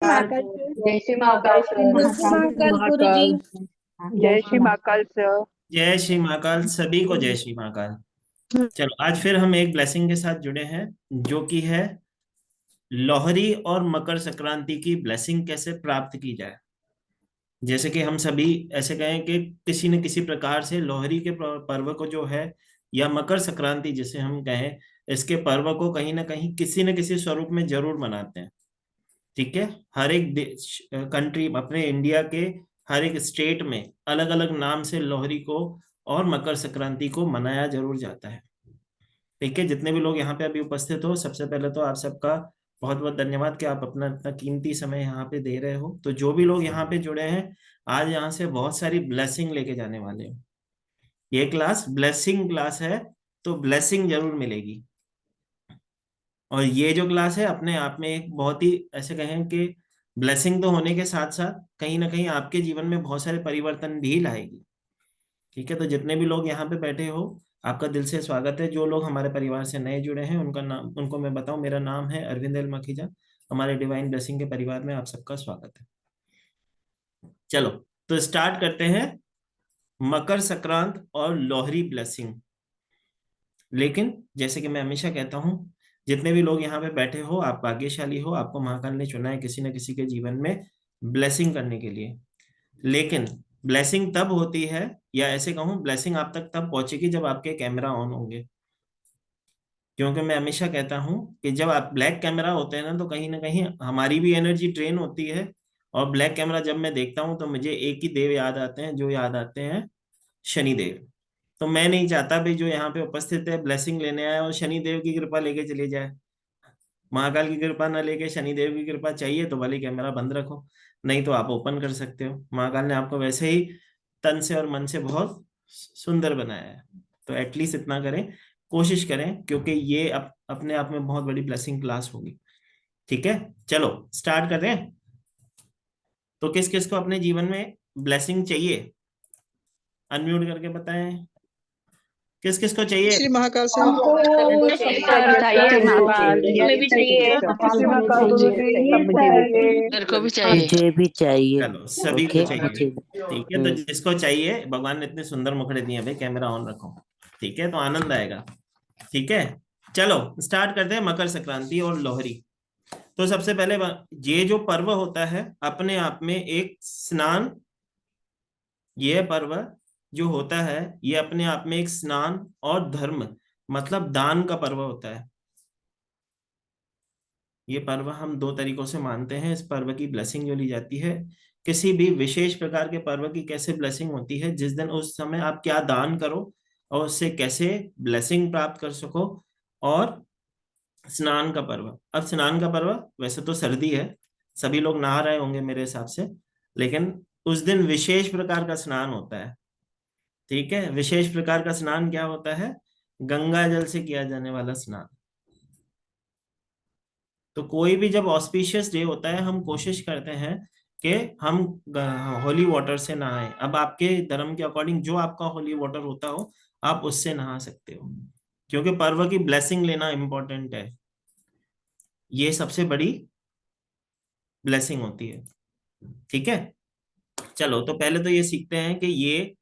Mahakal sir. जय Shri Mahakal sir. जय श्री महाकाल गुरुजी। जय श्री महाकाल सर। जय श्री महाकाल, सभी को जय श्री महाकाल। चलो, आज फिर हम एक ब्लेसिंग के साथ जुड़े हैं, जो कि है लोहरी और मकर संक्रांति की ब्लेसिंग कैसे प्राप्त की जाए। जैसे कि हम सभी ऐसे कहें कि किसी न किसी प्रकार से लोहरी के पर्व को जो है, या मकर संक्रांति जिसे हम कहें, इसके पर्व को कहीं ना कहीं किसी न किसी स्वरूप में जरूर मनाते हैं। ठीक है, हर एक कंट्री, अपने इंडिया के हर एक स्टेट में अलग अलग नाम से लोहरी को और मकर संक्रांति को मनाया जरूर जाता है। ठीक है, जितने भी लोग यहाँ पे अभी उपस्थित हो, सबसे पहले तो आप सबका बहुत बहुत धन्यवाद कि आप अपना इतना कीमती समय यहाँ पे दे रहे हो। तो जो भी लोग यहाँ पे जुड़े हैं, आज यहाँ से बहुत सारी ब्लेसिंग लेके जाने वाले हैं। ये क्लास ब्लेसिंग क्लास है, तो ब्लेसिंग जरूर मिलेगी। और ये जो क्लास है अपने आप में एक बहुत ही ऐसे कहें कि ब्लेसिंग तो होने के साथ साथ कहीं ना कहीं आपके जीवन में बहुत सारे परिवर्तन भी लाएगी। ठीक है, तो जितने भी लोग यहाँ पे बैठे हो, आपका दिल से स्वागत है। जो लोग हमारे परिवार से नए जुड़े हैं, उनका नाम, उनको मैं बताऊं, मेरा नाम है अरविंद एल मखीजा। हमारे डिवाइन ब्लेसिंग के परिवार में आप सबका स्वागत है। चलो, तो स्टार्ट करते हैं मकर संक्रांत और लोहरी ब्लेसिंग। लेकिन जैसे कि मैं हमेशा कहता हूं, जितने भी लोग यहाँ पे बैठे हो, आप भाग्यशाली हो, आपको महाकाल ने चुना है किसी न किसी के जीवन में ब्लेसिंग करने के लिए। लेकिन ब्लेसिंग तब होती है, या ऐसे कहूं, ब्लेसिंग आप तक तब पहुंचेगी जब आपके कैमरा ऑन होंगे। क्योंकि मैं हमेशा कहता हूं कि जब आप ब्लैक कैमरा होते हैं ना, तो कहीं ना कहीं हमारी भी एनर्जी ड्रेन होती है। और ब्लैक कैमरा जब मैं देखता हूं, तो मुझे एक ही देव याद आते हैं, जो याद आते हैं शनिदेव। तो मैं नहीं चाहता भाई जो यहाँ पे उपस्थित है ब्लेसिंग लेने आए और शनिदेव की कृपा लेके चले जाए। महाकाल की कृपा ना लेके शनिदेव की कृपा चाहिए तो भले कैमरा बंद रखो, नहीं तो आप ओपन कर सकते हो। महाकाल ने आपको वैसे ही तन से और मन से बहुत सुंदर बनाया है, तो एटलीस्ट इतना करें, कोशिश करें, क्योंकि ये अपने आप में बहुत बड़ी ब्लेसिंग क्लास होगी। ठीक है, चलो स्टार्ट करते हैं। तो किस किस को अपने जीवन में ब्लेसिंग चाहिए, अनम्यूट करके बताएं। किस किस को चाहिए? श्री महाकाल से मेरे को भी चाहिए। मुझे भी चाहिए। चलो, सभी को चाहिए। ठीक है, तो जिसको चाहिए, भगवान ने इतने सुंदर मुखड़े दिए भाई, कैमरा ऑन रखो। ठीक है, तो आनंद आएगा। ठीक है, चलो स्टार्ट करते हैं मकर संक्रांति और लोहरी। तो सबसे पहले ये जो पर्व होता है अपने आप में एक स्नान, ये पर्व जो होता है ये अपने आप में एक स्नान और धर्म मतलब दान का पर्व होता है। ये पर्व हम दो तरीकों से मानते हैं। इस पर्व की ब्लेसिंग जो ली जाती है, किसी भी विशेष प्रकार के पर्व की कैसे ब्लेसिंग होती है, जिस दिन उस समय आप क्या दान करो और उससे कैसे ब्लेसिंग प्राप्त कर सको। और स्नान का पर्व, अब स्नान का पर्व वैसे तो सर्दी है, सभी लोग नहा रहे होंगे मेरे हिसाब से, लेकिन उस दिन विशेष प्रकार का स्नान होता है। ठीक है, विशेष प्रकार का स्नान क्या होता है? गंगा जल से किया जाने वाला स्नान। तो कोई भी जब ऑस्पिशियस डे होता है, हम कोशिश करते हैं कि हम होली वाटर से नहाएं। अब आपके धर्म के अकॉर्डिंग जो आपका होली वाटर होता हो, आप उससे नहा सकते हो, क्योंकि पर्व की ब्लेसिंग लेना इंपॉर्टेंट है। ये सबसे बड़ी ब्लेसिंग होती है। ठीक है, चलो तो पहले तो ये सीखते हैं कि ये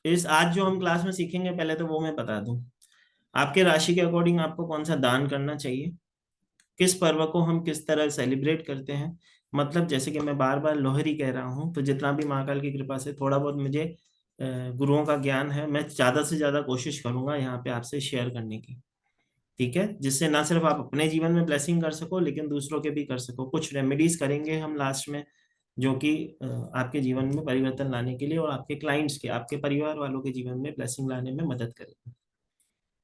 इस आज जो हम क्लास में सीखेंगे, पहले तो वो मैं बता दूं। आपके राशि के अकॉर्डिंग आपको कौन सा दान करना चाहिए, किस पर्व को हम किस तरह सेलिब्रेट करते हैं। मतलब जैसे कि मैं बार बार लोहरी कह रहा हूँ, तो जितना भी महाकाल की कृपा से थोड़ा बहुत मुझे गुरुओं का ज्ञान है, मैं ज्यादा से ज्यादा कोशिश करूंगा यहाँ पे आपसे शेयर करने की। ठीक है, जिससे ना सिर्फ आप अपने जीवन में ब्लेसिंग कर सको, लेकिन दूसरों के भी कर सको। कुछ रेमेडीज करेंगे हम लास्ट में, जो कि आपके जीवन में परिवर्तन लाने के लिए और आपके क्लाइंट्स के, आपके परिवार वालों के जीवन में ब्लेसिंग लाने में मदद करेंगे।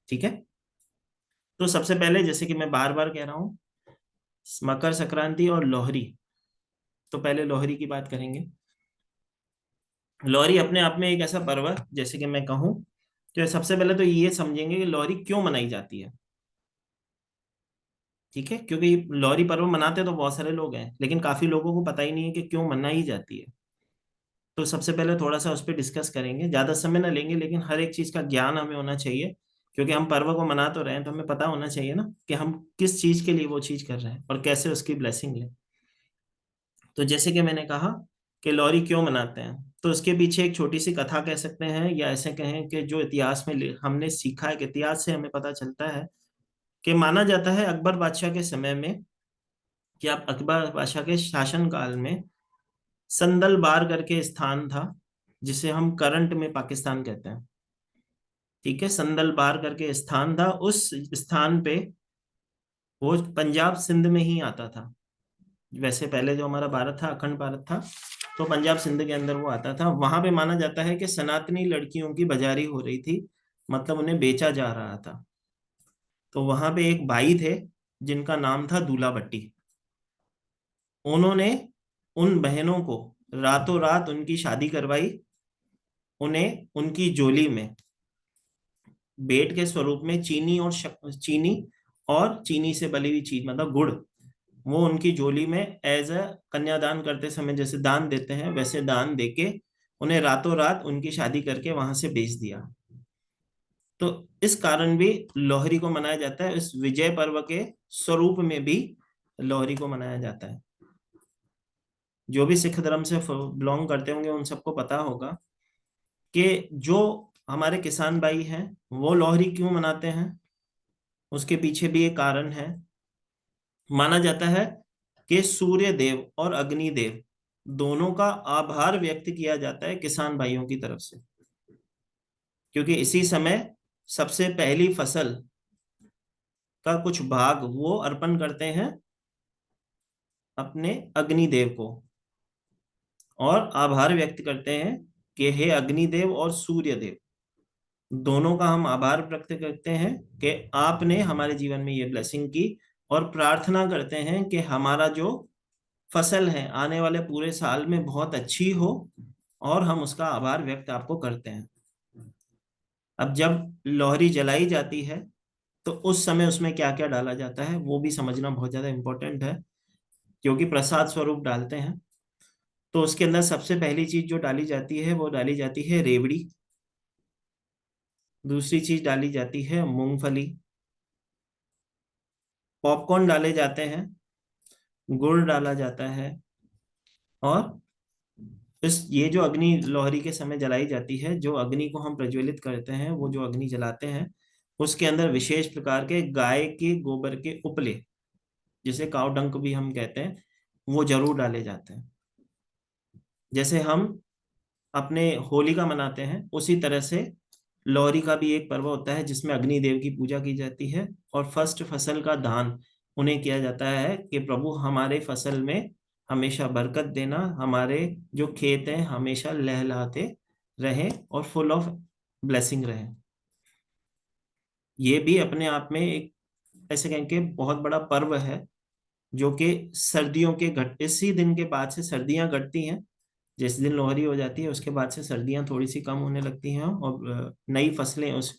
ठीक है, तो सबसे पहले जैसे कि मैं बार बार कह रहा हूँ, मकर संक्रांति और लोहरी। तो पहले लोहरी की बात करेंगे। लोहरी अपने आप में एक ऐसा पर्व है, जैसे कि मैं कहूँ, तो सबसे पहले तो ये समझेंगे कि लोहरी क्यों मनाई जाती है। ठीक है, क्योंकि लोहरी पर्व मनाते तो बहुत सारे लोग हैं, लेकिन काफी लोगों को पता ही नहीं है कि क्यों मनाई जाती है। तो सबसे पहले थोड़ा सा उस पर डिस्कस करेंगे, ज्यादा समय ना लेंगे, लेकिन हर एक चीज का ज्ञान हमें होना चाहिए। क्योंकि हम पर्व को मना तो रहे हैं, तो हमें पता होना चाहिए ना कि हम किस चीज के लिए वो चीज कर रहे हैं और कैसे उसकी ब्लेसिंग लें। तो जैसे कि मैंने कहा कि लोहरी क्यों मनाते हैं, तो उसके पीछे एक छोटी सी कथा कह सकते हैं, या ऐसे कहें कि जो इतिहास में हमने सीखा है कि इतिहास से हमें पता चलता है कि माना जाता है अकबर बादशाह के समय में, कि आप अकबर बादशाह के शासन काल में संदल बार करके स्थान था, जिसे हम करंट में पाकिस्तान कहते हैं। ठीक है, संदल बार करके स्थान था, उस स्थान पे वो पंजाब सिंध में ही आता था। वैसे पहले जो हमारा भारत था, अखंड भारत था, तो पंजाब सिंध के अंदर वो आता था। वहां पे माना जाता है कि सनातनी लड़कियों की बाजारी हो रही थी, मतलब उन्हें बेचा जा रहा था। तो वहां पे एक भाई थे जिनका नाम था दूल्हा भट्टी। उन्होंने उन बहनों को रातों रात उनकी शादी करवाई, उन्हें उनकी जोली में भेंट के स्वरूप में चीनी और चीनी से बनी हुई चीज मतलब गुड़, वो उनकी जोली में एज अ कन्यादान करते समय जैसे दान देते हैं, वैसे दान देके उन्हें रातों रात उनकी शादी करके वहां से बेच दिया। तो इस कारण भी लोहरी को मनाया जाता है, इस विजय पर्व के स्वरूप में भी लोहरी को मनाया जाता है। जो भी सिख धर्म से बिलोंग करते होंगे उन सबको पता होगा कि जो हमारे किसान भाई हैं वो लोहरी क्यों मनाते हैं, उसके पीछे भी एक कारण है। माना जाता है कि सूर्य देव और अग्नि देव दोनों का आभार व्यक्त किया जाता है किसान भाइयों की तरफ से, क्योंकि इसी समय सबसे पहली फसल का कुछ भाग वो अर्पण करते हैं अपने अग्निदेव को, और आभार व्यक्त करते हैं कि हे अग्निदेव और सूर्य देव, दोनों का हम आभार व्यक्त करते हैं कि आपने हमारे जीवन में ये ब्लेसिंग की, और प्रार्थना करते हैं कि हमारा जो फसल है आने वाले पूरे साल में बहुत अच्छी हो, और हम उसका आभार व्यक्त आपको करते हैं। अब जब लोहरी जलाई जाती है तो उस समय उसमें क्या क्या डाला जाता है वो भी समझना बहुत ज्यादा इंपॉर्टेंट है, क्योंकि प्रसाद स्वरूप डालते हैं। तो उसके अंदर सबसे पहली चीज जो डाली जाती है वो डाली जाती है रेवड़ी, दूसरी चीज डाली जाती है मूंगफली, पॉपकॉर्न डाले जाते हैं, गुड़ डाला जाता है, और इस ये जो अग्नि लोहरी के समय जलाई जाती है, जो अग्नि को हम प्रज्वलित करते हैं, वो जो अग्नि जलाते हैं उसके अंदर विशेष प्रकार के गाय के गोबर के उपले, जिसे काव डंक भी हम कहते हैं, वो जरूर डाले जाते हैं। जैसे हम अपने होली का मनाते हैं उसी तरह से लोहरी का भी एक पर्व होता है जिसमें अग्नि देव की पूजा की जाती है, और फर्स्ट फसल का दान उन्हें किया जाता है कि प्रभु हमारे फसल में हमेशा बरकत देना, हमारे जो खेत हैं हमेशा लहलहाते रहें और फुल ऑफ ब्लेसिंग रहें। ये भी अपने आप में एक ऐसे कहें कि बहुत बड़ा पर्व है, जो कि सर्दियों के घट इसी दिन के बाद से सर्दियां घटती हैं। जिस दिन लोहरी हो जाती है उसके बाद से सर्दियां थोड़ी सी कम होने लगती हैं, और नई फसलें उस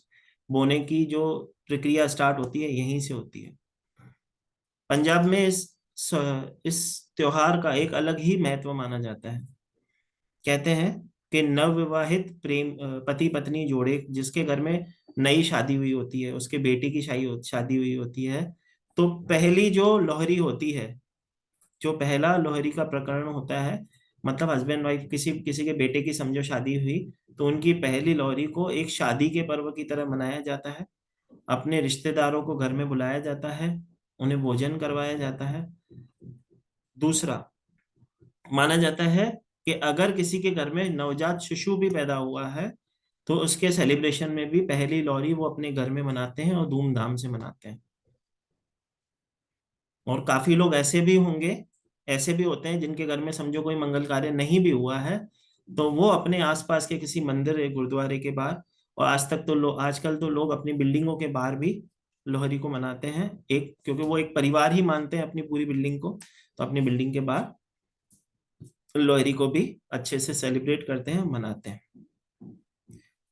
बोने की जो प्रक्रिया स्टार्ट होती है यहीं से होती है। पंजाब में इस त्योहार का एक अलग ही महत्व माना जाता है। कहते हैं कि नवविवाहित प्रेम पति पत्नी जोड़े जिसके घर में नई शादी हुई होती है, उसके बेटे की शादी हुई होती है, तो पहली जो लोहरी होती है, जो पहला लोहरी का प्रकरण होता है, मतलब हस्बैंड वाइफ किसी किसी के बेटे की समझो शादी हुई, तो उनकी पहली लोहरी को एक शादी के पर्व की तरह मनाया जाता है। अपने रिश्तेदारों को घर में बुलाया जाता है, उन्हें भोजन करवाया जाता है। दूसरा, माना जाता है कि अगर किसी के घर में नवजात शिशु भी पैदा हुआ है तो उसके सेलिब्रेशन में भी पहली लोहरी वो अपने घर में मनाते हैं और धूमधाम से मनाते हैं। और काफी लोग ऐसे भी होंगे, ऐसे भी होते हैं जिनके घर में समझो कोई मंगल कार्य नहीं भी हुआ है, तो वो अपने आसपास के किसी मंदिर या गुरुद्वारे के बाहर, और आज तक तो लोग आजकल तो लोग अपनी बिल्डिंगों के बाहर भी लोहरी को मनाते हैं, एक क्योंकि वो एक परिवार ही मानते हैं अपनी पूरी बिल्डिंग को, तो अपनी बिल्डिंग के बाहर लोहरी को भी अच्छे से सेलिब्रेट करते हैं, मनाते हैं।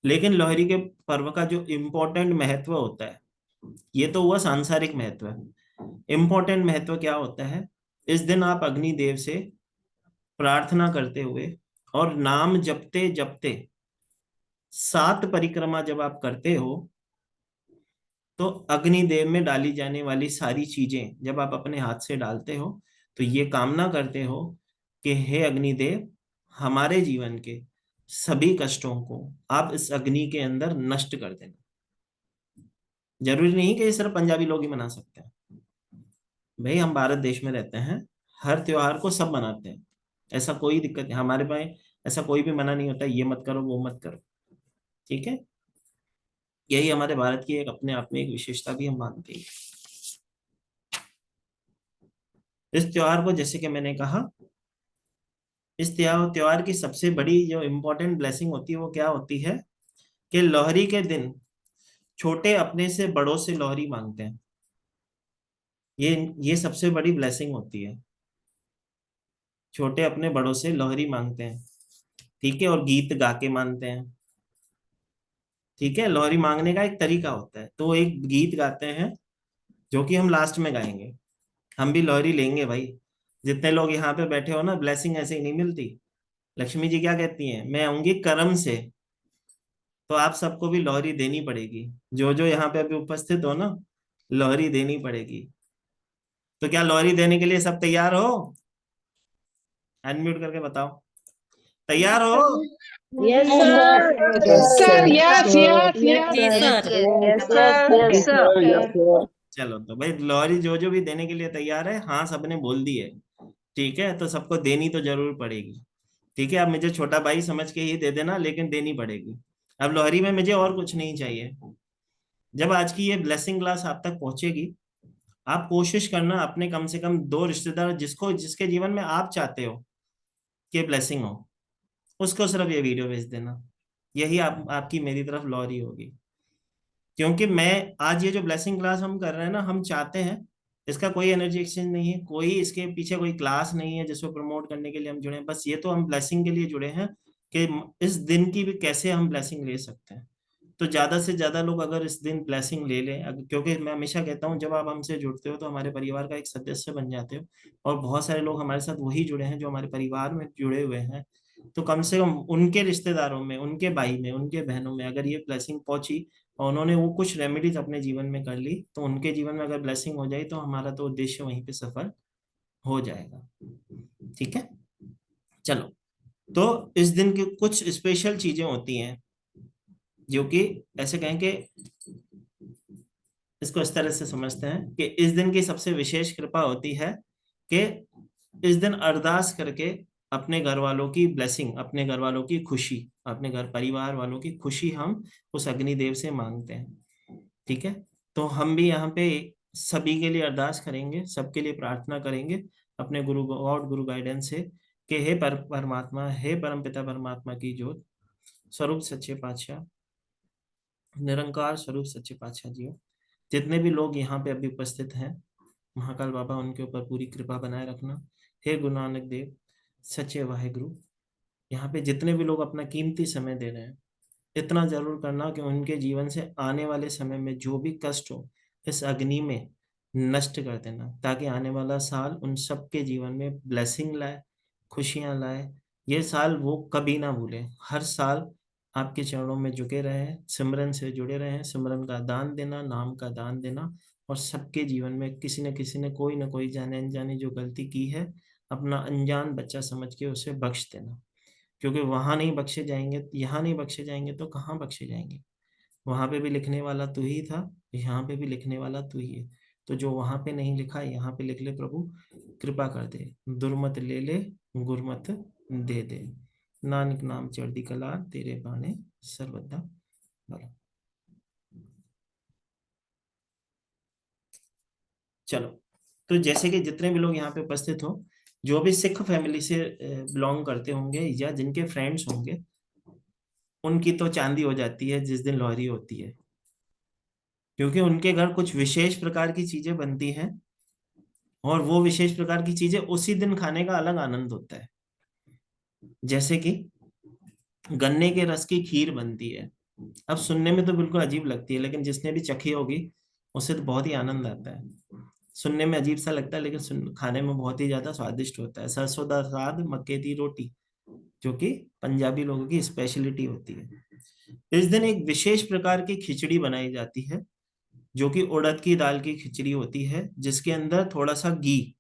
लेकिन लोहरी के पर्व का जो इम्पोर्टेंट महत्व होता है, ये तो हुआ सांसारिक महत्व। इम्पोर्टेंट महत्व क्या होता है, इस दिन आप अग्नि देव से प्रार्थना करते हुए और नाम जपते जपते 7 परिक्रमा जब आप करते हो, तो अग्नि देव में डाली जाने वाली सारी चीजें जब आप अपने हाथ से डालते हो, तो ये कामना करते हो कि हे अग्निदेव, हमारे जीवन के सभी कष्टों को आप इस अग्नि के अंदर नष्ट कर देना। जरूरी नहीं कि ये सिर्फ पंजाबी लोग ही मना सकते हैं भाई, हम भारत देश में रहते हैं, हर त्योहार को सब मनाते हैं, ऐसा कोई दिक्कत नहीं हमारे पास, ऐसा कोई भी मना नहीं होता ये मत करो वो मत करो, ठीक है। यही हमारे भारत की एक अपने आप में एक विशेषता भी हम मानते हैं। इस त्योहार को जैसे कि मैंने कहा, इस त्योहार की सबसे बड़ी जो इम्पोर्टेंट ब्लेसिंग होती है वो क्या होती है कि लोहरी के दिन छोटे अपने से बड़ों से लोहरी मांगते हैं। ये सबसे बड़ी ब्लेसिंग होती है, छोटे अपने बड़ों से लोहरी मांगते हैं, ठीक है, और गीत गा के मांगते हैं, ठीक है। लोहरी मांगने का एक तरीका होता है, तो एक गीत गाते हैं जो कि हम लास्ट में गाएंगे। हम भी लोहरी लेंगे भाई, जितने लोग यहाँ पे बैठे हो ना, ब्लेसिंग ऐसे ही नहीं मिलती। लक्ष्मी जी क्या कहती हैं, मैं आऊंगी करम से, तो आप सबको भी लोहरी देनी पड़ेगी। जो जो यहाँ पे अभी उपस्थित हो ना, लोहरी देनी पड़ेगी। तो क्या लोहरी देने के लिए सब तैयार हो? अनम्यूट करके बताओ, तैयार हो? Yes Yes, sir. Sir. Yes, yes, yes. Yes Yes, sir. चलो तो भाई लोहरी जो जो भी देने के लिए तैयार है, हाँ सबने बोल दी है, ठीक है, तो सबको देनी तो जरूर पड़ेगी, ठीक है। अब मुझे छोटा भाई समझ के ही दे देना, लेकिन देनी पड़ेगी। अब लोहरी में मुझे और कुछ नहीं चाहिए। जब आज की ये ब्लेसिंग क्लास आप तक पहुंचेगी, आप कोशिश करना अपने कम से कम 2 रिश्तेदार जिसको जिसके जीवन में आप चाहते हो कि ब्लेसिंग हो, उसको सिर्फ ये वीडियो भेज देना। यही आपकी मेरी तरफ लोहरी होगी। क्योंकि मैं आज ये जो ब्लेसिंग क्लास हम कर रहे हैं ना, हम चाहते हैं, इसका कोई एनर्जी एक्सचेंज नहीं है, कोई इसके पीछे कोई क्लास नहीं है जिसको प्रमोट करने के लिए हम जुड़े हैं। बस ये तो हम ब्लेसिंग के लिए जुड़े हैं कि इस दिन की भी कैसे हम ब्लेसिंग ले सकते हैं। तो ज्यादा से ज्यादा लोग अगर इस दिन ब्लेसिंग ले लें, क्योंकि मैं हमेशा कहता हूँ जब आप हमसे जुड़ते हो तो हमारे परिवार का एक सदस्य बन जाते हो, और बहुत सारे लोग हमारे साथ वही जुड़े हैं जो हमारे परिवार में जुड़े हुए हैं। तो कम से कम उनके रिश्तेदारों में, उनके भाई में, उनके बहनों में अगर ये ब्लेसिंग पहुंची और उन्होंने वो कुछ रेमेडीज अपने जीवन में कर ली, तो उनके जीवन में अगर ब्लेसिंग हो जाए तो हमारा तो उद्देश्य वहीं पे सफल हो जाएगा, ठीक है। चलो, तो इस दिन की कुछ स्पेशल चीजें होती हैं जो कि ऐसे कहें कि इसको इस तरह से समझते हैं कि इस दिन की सबसे विशेष कृपा होती है कि इस दिन अरदास करके अपने घर वालों की ब्लेसिंग, अपने घर वालों की खुशी, अपने घर परिवार वालों की खुशी हम उस अग्निदेव से मांगते हैं, ठीक है। तो हम भी यहाँ पे सभी के लिए अरदास करेंगे, सबके लिए प्रार्थना करेंगे अपने गुरु गॉड, गुरु गाइडेंस से कि हे परमात्मा, हे परमपिता परमात्मा की ज्योत स्वरूप सच्चे पातशाह, निरंकार स्वरूप सच्चे पातशाह जी, जितने भी लोग यहाँ पे अभी उपस्थित हैं, महाकाल बाबा उनके ऊपर पूरी कृपा बनाए रखना। हे गुरु नानक देव, सच्चे वाहेगुरु, यहाँ पे जितने भी लोग अपना कीमती समय दे रहे हैं, इतना जरूर करना कि उनके जीवन से आने वाले समय में जो भी कष्ट हो, इस अग्नि में नष्ट कर देना, ताकि आने वाला साल उन सबके जीवन में ब्लेसिंग लाए, खुशियां लाए। ये साल वो कभी ना भूले, हर साल आपके चरणों में झुके रहे, सिमरन से जुड़े रहे, सिमरन का दान देना, नाम का दान देना, और सबके जीवन में किसी न किसी ने कोई ना कोई जाने अनजाने जो गलती की है, अपना अनजान बच्चा समझ के उसे बख्श देना। क्योंकि वहां नहीं बख्शे जाएंगे, यहाँ नहीं बख्शे जाएंगे तो कहाँ बख्शे जाएंगे? वहां पे भी लिखने वाला तू ही था, यहाँ पे भी लिखने वाला तू ही है। तो जो वहां पे नहीं लिखा है यहाँ पे लिख ले प्रभु, कृपा कर दे, दुर्मत ले ले, गुरमत दे दे, नानक नाम चढ़दी कला तेरे बाणे सर्वदा भला। चलो, तो जैसे कि जितने भी लोग यहाँ पे उपस्थित हो, जो भी सिख फैमिली से बिलोंग करते होंगे या जिनके फ्रेंड्स होंगे, उनकी तो चांदी हो जाती है जिस दिन लोहरी होती है, क्योंकि उनके घर कुछ विशेष प्रकार की चीजें बनती हैं, और वो विशेष प्रकार की चीजें उसी दिन खाने का अलग आनंद होता है। जैसे कि गन्ने के रस की खीर बनती है। अब सुनने में तो बिल्कुल अजीब लगती है, लेकिन जिसने भी चखी होगी उसे तो बहुत ही आनंद आता है। सुनने में अजीब सा लगता है, लेकिन खाने में बहुत ही ज्यादा स्वादिष्ट होता है। सरसों दा साग मक्के दी रोटी, जो कि पंजाबी लोगों की स्पेशलिटी होती है। इस दिन एक विशेष प्रकार की खिचड़ी बनाई जाती है, जो कि उड़द की दाल की खिचड़ी होती है, जिसके अंदर थोड़ा सा घी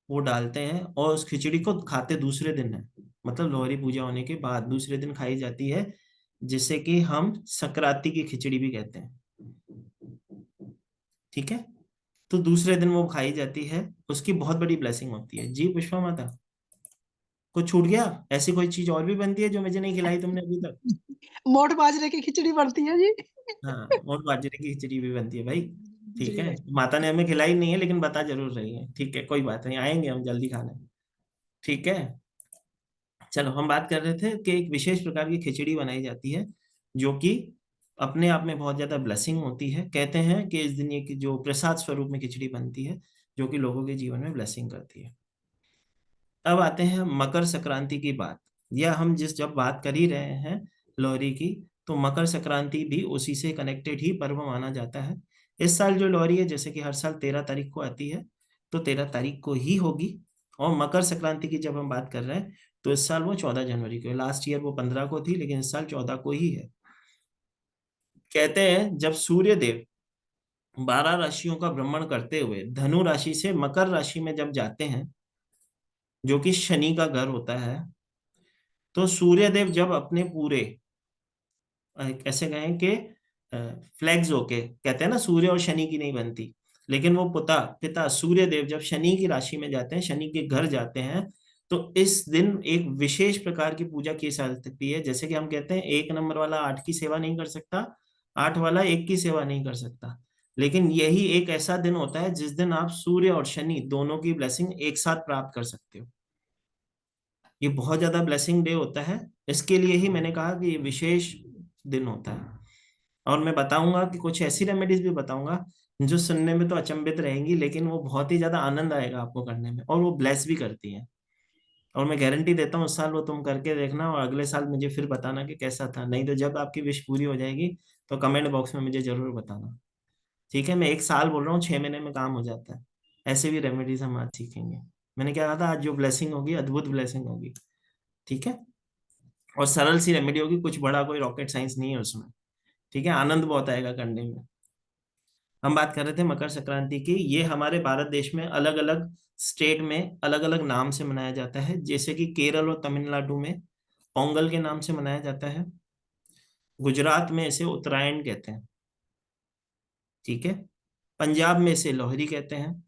वो डालते हैं और उस खिचड़ी को खाते दूसरे दिन है, मतलब लोहरी पूजा होने के बाद दूसरे दिन खाई जाती है, जिसे कि हम संक्रांति की खिचड़ी भी कहते हैं। ठीक है, तो दूसरे दिन वो खाई जाती है, उसकी बहुत बड़ी ब्लेसिंग होती है। जी पुष्पा माता, कुछ छूट गया? ऐसी कोई चीज और भी बनती है जो मुझे नहीं खिलाई तुमने अभी तक? मोठ बाजरे की खिचड़ी बनती है जी। हाँ, और बाजरे की खिचड़ी भी बनती है भाई। ठीक जी। है, माता ने हमें खिलाई नहीं है लेकिन बता जरूर रही है। ठीक है, कोई बात नहीं, आएंगे हम जल्दी खाने। ठीक है, चलो हम बात कर रहे थे कि एक विशेष प्रकार की खिचड़ी बनाई जाती है जो कि अपने आप में बहुत ज्यादा ब्लेसिंग होती है। कहते हैं कि इस दिन ये कि जो प्रसाद स्वरूप में खिचड़ी बनती है जो कि लोगों के जीवन में ब्लेसिंग करती है। अब आते हैं मकर संक्रांति की बात, या हम जिस जब बात कर ही रहे हैं लोहरी की, तो मकर संक्रांति भी उसी से कनेक्टेड ही पर्व माना जाता है। इस साल जो लोहरी है, जैसे कि हर साल 13 तारीख को आती है, तो 13 तारीख को ही होगी। और मकर संक्रांति की जब हम बात कर रहे हैं तो इस साल वो 14 जनवरी को है। लास्ट ईयर वो 15 को थी, लेकिन इस साल 14 को ही है। कहते हैं जब सूर्य देव 12 राशियों का भ्रमण करते हुए धनु राशि से मकर राशि में जब जाते हैं, जो कि शनि का घर होता है, तो सूर्य देव जब अपने पूरे कैसे कहें कि फ्लैग्स होके, कहते हैं ना सूर्य और शनि की नहीं बनती, लेकिन वो पिता पिता सूर्य देव जब शनि की राशि में जाते हैं, शनि के घर जाते हैं, तो इस दिन एक विशेष प्रकार की पूजा की जा सकती है। जैसे कि हम कहते हैं 1 नंबर वाला 8 की सेवा नहीं कर सकता, 8 वाला 1 की सेवा नहीं कर सकता, लेकिन यही एक ऐसा दिन होता है जिस दिन आप सूर्य और शनि दोनों की ब्लेसिंग एक साथ प्राप्त कर सकते हो। ये बहुत ज्यादा ब्लेसिंग डे होता है, इसके लिए ही मैंने कहा कि ये विशेष दिन होता है। और मैं बताऊंगा कि कुछ ऐसी रेमेडीज भी बताऊंगा जो सुनने में तो अचंभित रहेंगी, लेकिन वो बहुत ही ज्यादा आनंद आएगा आपको करने में, और वो ब्लेस भी करती हैं। और मैं गारंटी देता हूँ उस साल वो तुम करके देखना और अगले साल मुझे फिर बताना कि कैसा था। नहीं तो जब आपकी विश पूरी हो जाएगी तो कमेंट बॉक्स में मुझे जरूर बताना। ठीक है, मैं 1 साल बोल रहा हूँ, 6 महीने में काम हो जाता है। ऐसे भी रेमेडीज हम आज सीखेंगे। मैंने क्या कहा था, आज जो ब्लेसिंग होगी अद्भुत ब्लेसिंग होगी। ठीक है, और सरल सी रेमेडी होगी, कुछ बड़ा कोई रॉकेट साइंस नहीं है उसमें। ठीक है, आनंद बहुत आएगा करने में। हम बात कर रहे थे मकर संक्रांति की। ये हमारे भारत देश में अलग अलग स्टेट में अलग अलग नाम से मनाया जाता है। जैसे कि केरल और तमिलनाडु में पोंगल के नाम से मनाया जाता है, गुजरात में इसे उत्तरायण कहते हैं। ठीक है, पंजाब में इसे लोहरी कहते हैं,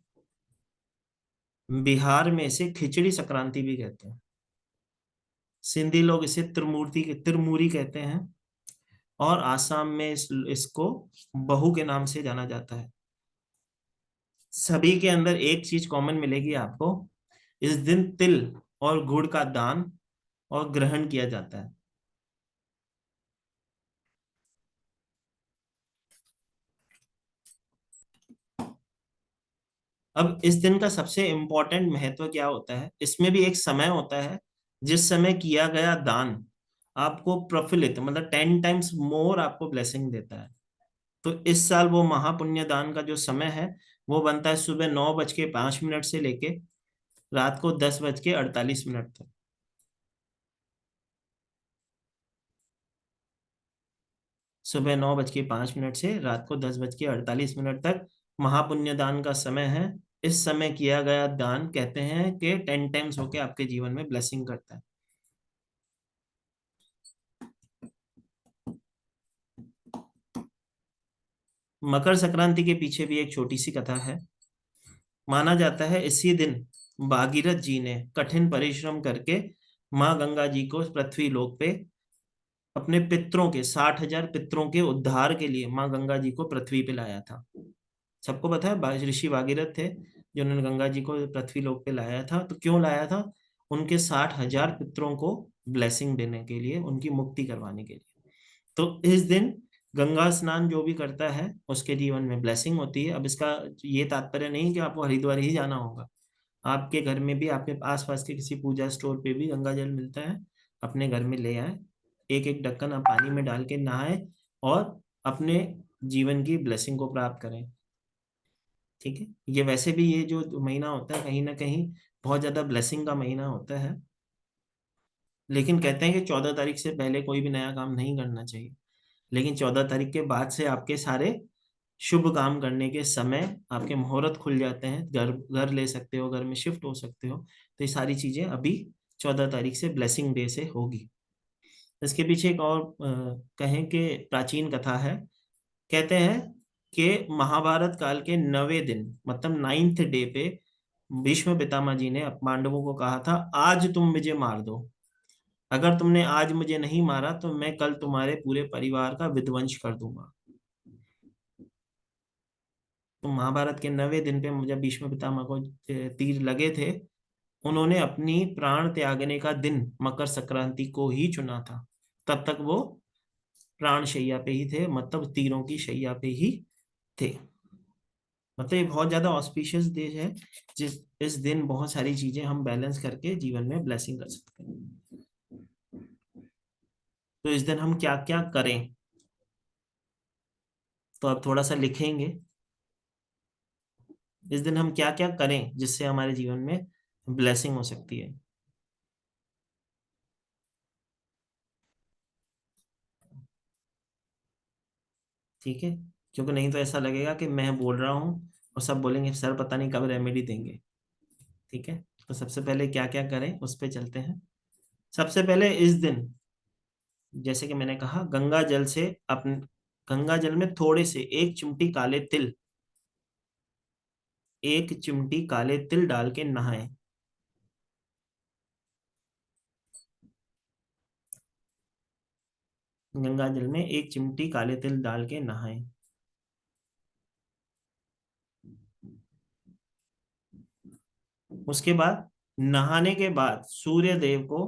बिहार में इसे खिचड़ी संक्रांति भी कहते हैं, सिंधी लोग इसे तिरमूरी कहते हैं, और आसाम में इसको बहू के नाम से जाना जाता है। सभी के अंदर एक चीज कॉमन मिलेगी आपको, इस दिन तिल और गुड़ का दान और ग्रहण किया जाता है। अब इस दिन का सबसे इंपॉर्टेंट महत्व क्या होता है, इसमें भी एक समय होता है जिस समय किया गया दान आपको प्रफुल्लित, मतलब 10 टाइम्स मोर आपको ब्लेसिंग देता है। तो इस साल वो महापुण्य दान का जो समय है वो बनता है सुबह 9:05 से लेके रात को 10:48 तक। सुबह 9:05 से रात को 10:48 तक महापुण्य दान का समय है। इस समय किया गया दान कहते हैं कि 10 टाइम्स होके आपके जीवन में ब्लेसिंग करता है। मकर संक्रांति के पीछे भी एक छोटी सी कथा है। माना जाता है इसी दिन भागीरथ जी ने कठिन परिश्रम करके माँ गंगा जी को पृथ्वी लोक पे अपने पितरों के 60,000 पितरों के उद्धार के लिए माँ गंगा जी को पृथ्वी पे लाया था। सबको पता है ऋषि भागीरथ थे जिन्होंने गंगा जी को पृथ्वी लोक पे लाया था। तो क्यों लाया था? उनके 60,000 पितरों को ब्लेसिंग देने के लिए, उनकी मुक्ति करवाने के लिए। तो इस दिन गंगा स्नान जो भी करता है उसके जीवन में ब्लेसिंग होती है। अब इसका ये तात्पर्य नहीं कि आपको हरिद्वार ही जाना होगा, आपके घर में भी, आपके आसपास के किसी पूजा स्टोर पे भी गंगा जल मिलता है, अपने घर में ले आए, एक एक ढक्कन आप पानी में डाल के नहाए और अपने जीवन की ब्लेसिंग को प्राप्त करें। ठीक है, ये वैसे भी ये जो महीना होता है कहीं ना कहीं बहुत ज्यादा ब्लेसिंग का महीना होता है, लेकिन कहते हैं कि 14 तारीख से पहले कोई भी नया काम नहीं करना चाहिए, लेकिन 14 तारीख के बाद से आपके सारे शुभ काम करने के समय आपके मुहूर्त खुल जाते हैं, घर घर ले सकते हो, घर में शिफ्ट हो सकते हो। तो ये सारी चीजें अभी 14 तारीख से ब्लेसिंग डे से होगी। इसके पीछे एक और कहें कि प्राचीन कथा है। कहते हैं कि महाभारत काल के 9वें दिन मतलब 9th डे पे भीष्म पितामह जी ने पांडवों को कहा था, आज तुम मुझे मार दो, अगर तुमने आज मुझे नहीं मारा तो मैं कल तुम्हारे पूरे परिवार का विध्वंस कर दूंगा। तो महाभारत के 9वें दिन पे जब भीष्म पितामह को तीर लगे थे, उन्होंने अपनी प्राण त्यागने का दिन मकर संक्रांति को ही चुना था। तब तक वो प्राण शैया पे ही थे, मतलब तीरों की शैया पे ही थे। मतलब ये बहुत ज्यादा ऑस्पिशियस डे है, जिस इस दिन बहुत सारी चीजें हम बैलेंस करके जीवन में ब्लेसिंग कर सकते हैं। तो इस दिन हम क्या क्या करें, तो अब थोड़ा सा लिखेंगे। इस दिन हम क्या क्या करें जिससे हमारे जीवन में ब्लेसिंग हो सकती है। ठीक है, क्योंकि नहीं तो ऐसा लगेगा कि मैं बोल रहा हूँ और सब बोलेंगे सर पता नहीं कब रेमेडी देंगे। ठीक है, तो सबसे पहले क्या क्या करें उस पे चलते हैं। सबसे पहले इस दिन, जैसे कि मैंने कहा, गंगा जल से अपन गंगा जल में थोड़े से 1 चिमटी काले तिल, 1 चिमटी काले तिल डाल के नहाएं। गंगा जल में 1 चिमटी काले तिल डाल के नहाएं। उसके बाद नहाने के बाद सूर्य देव को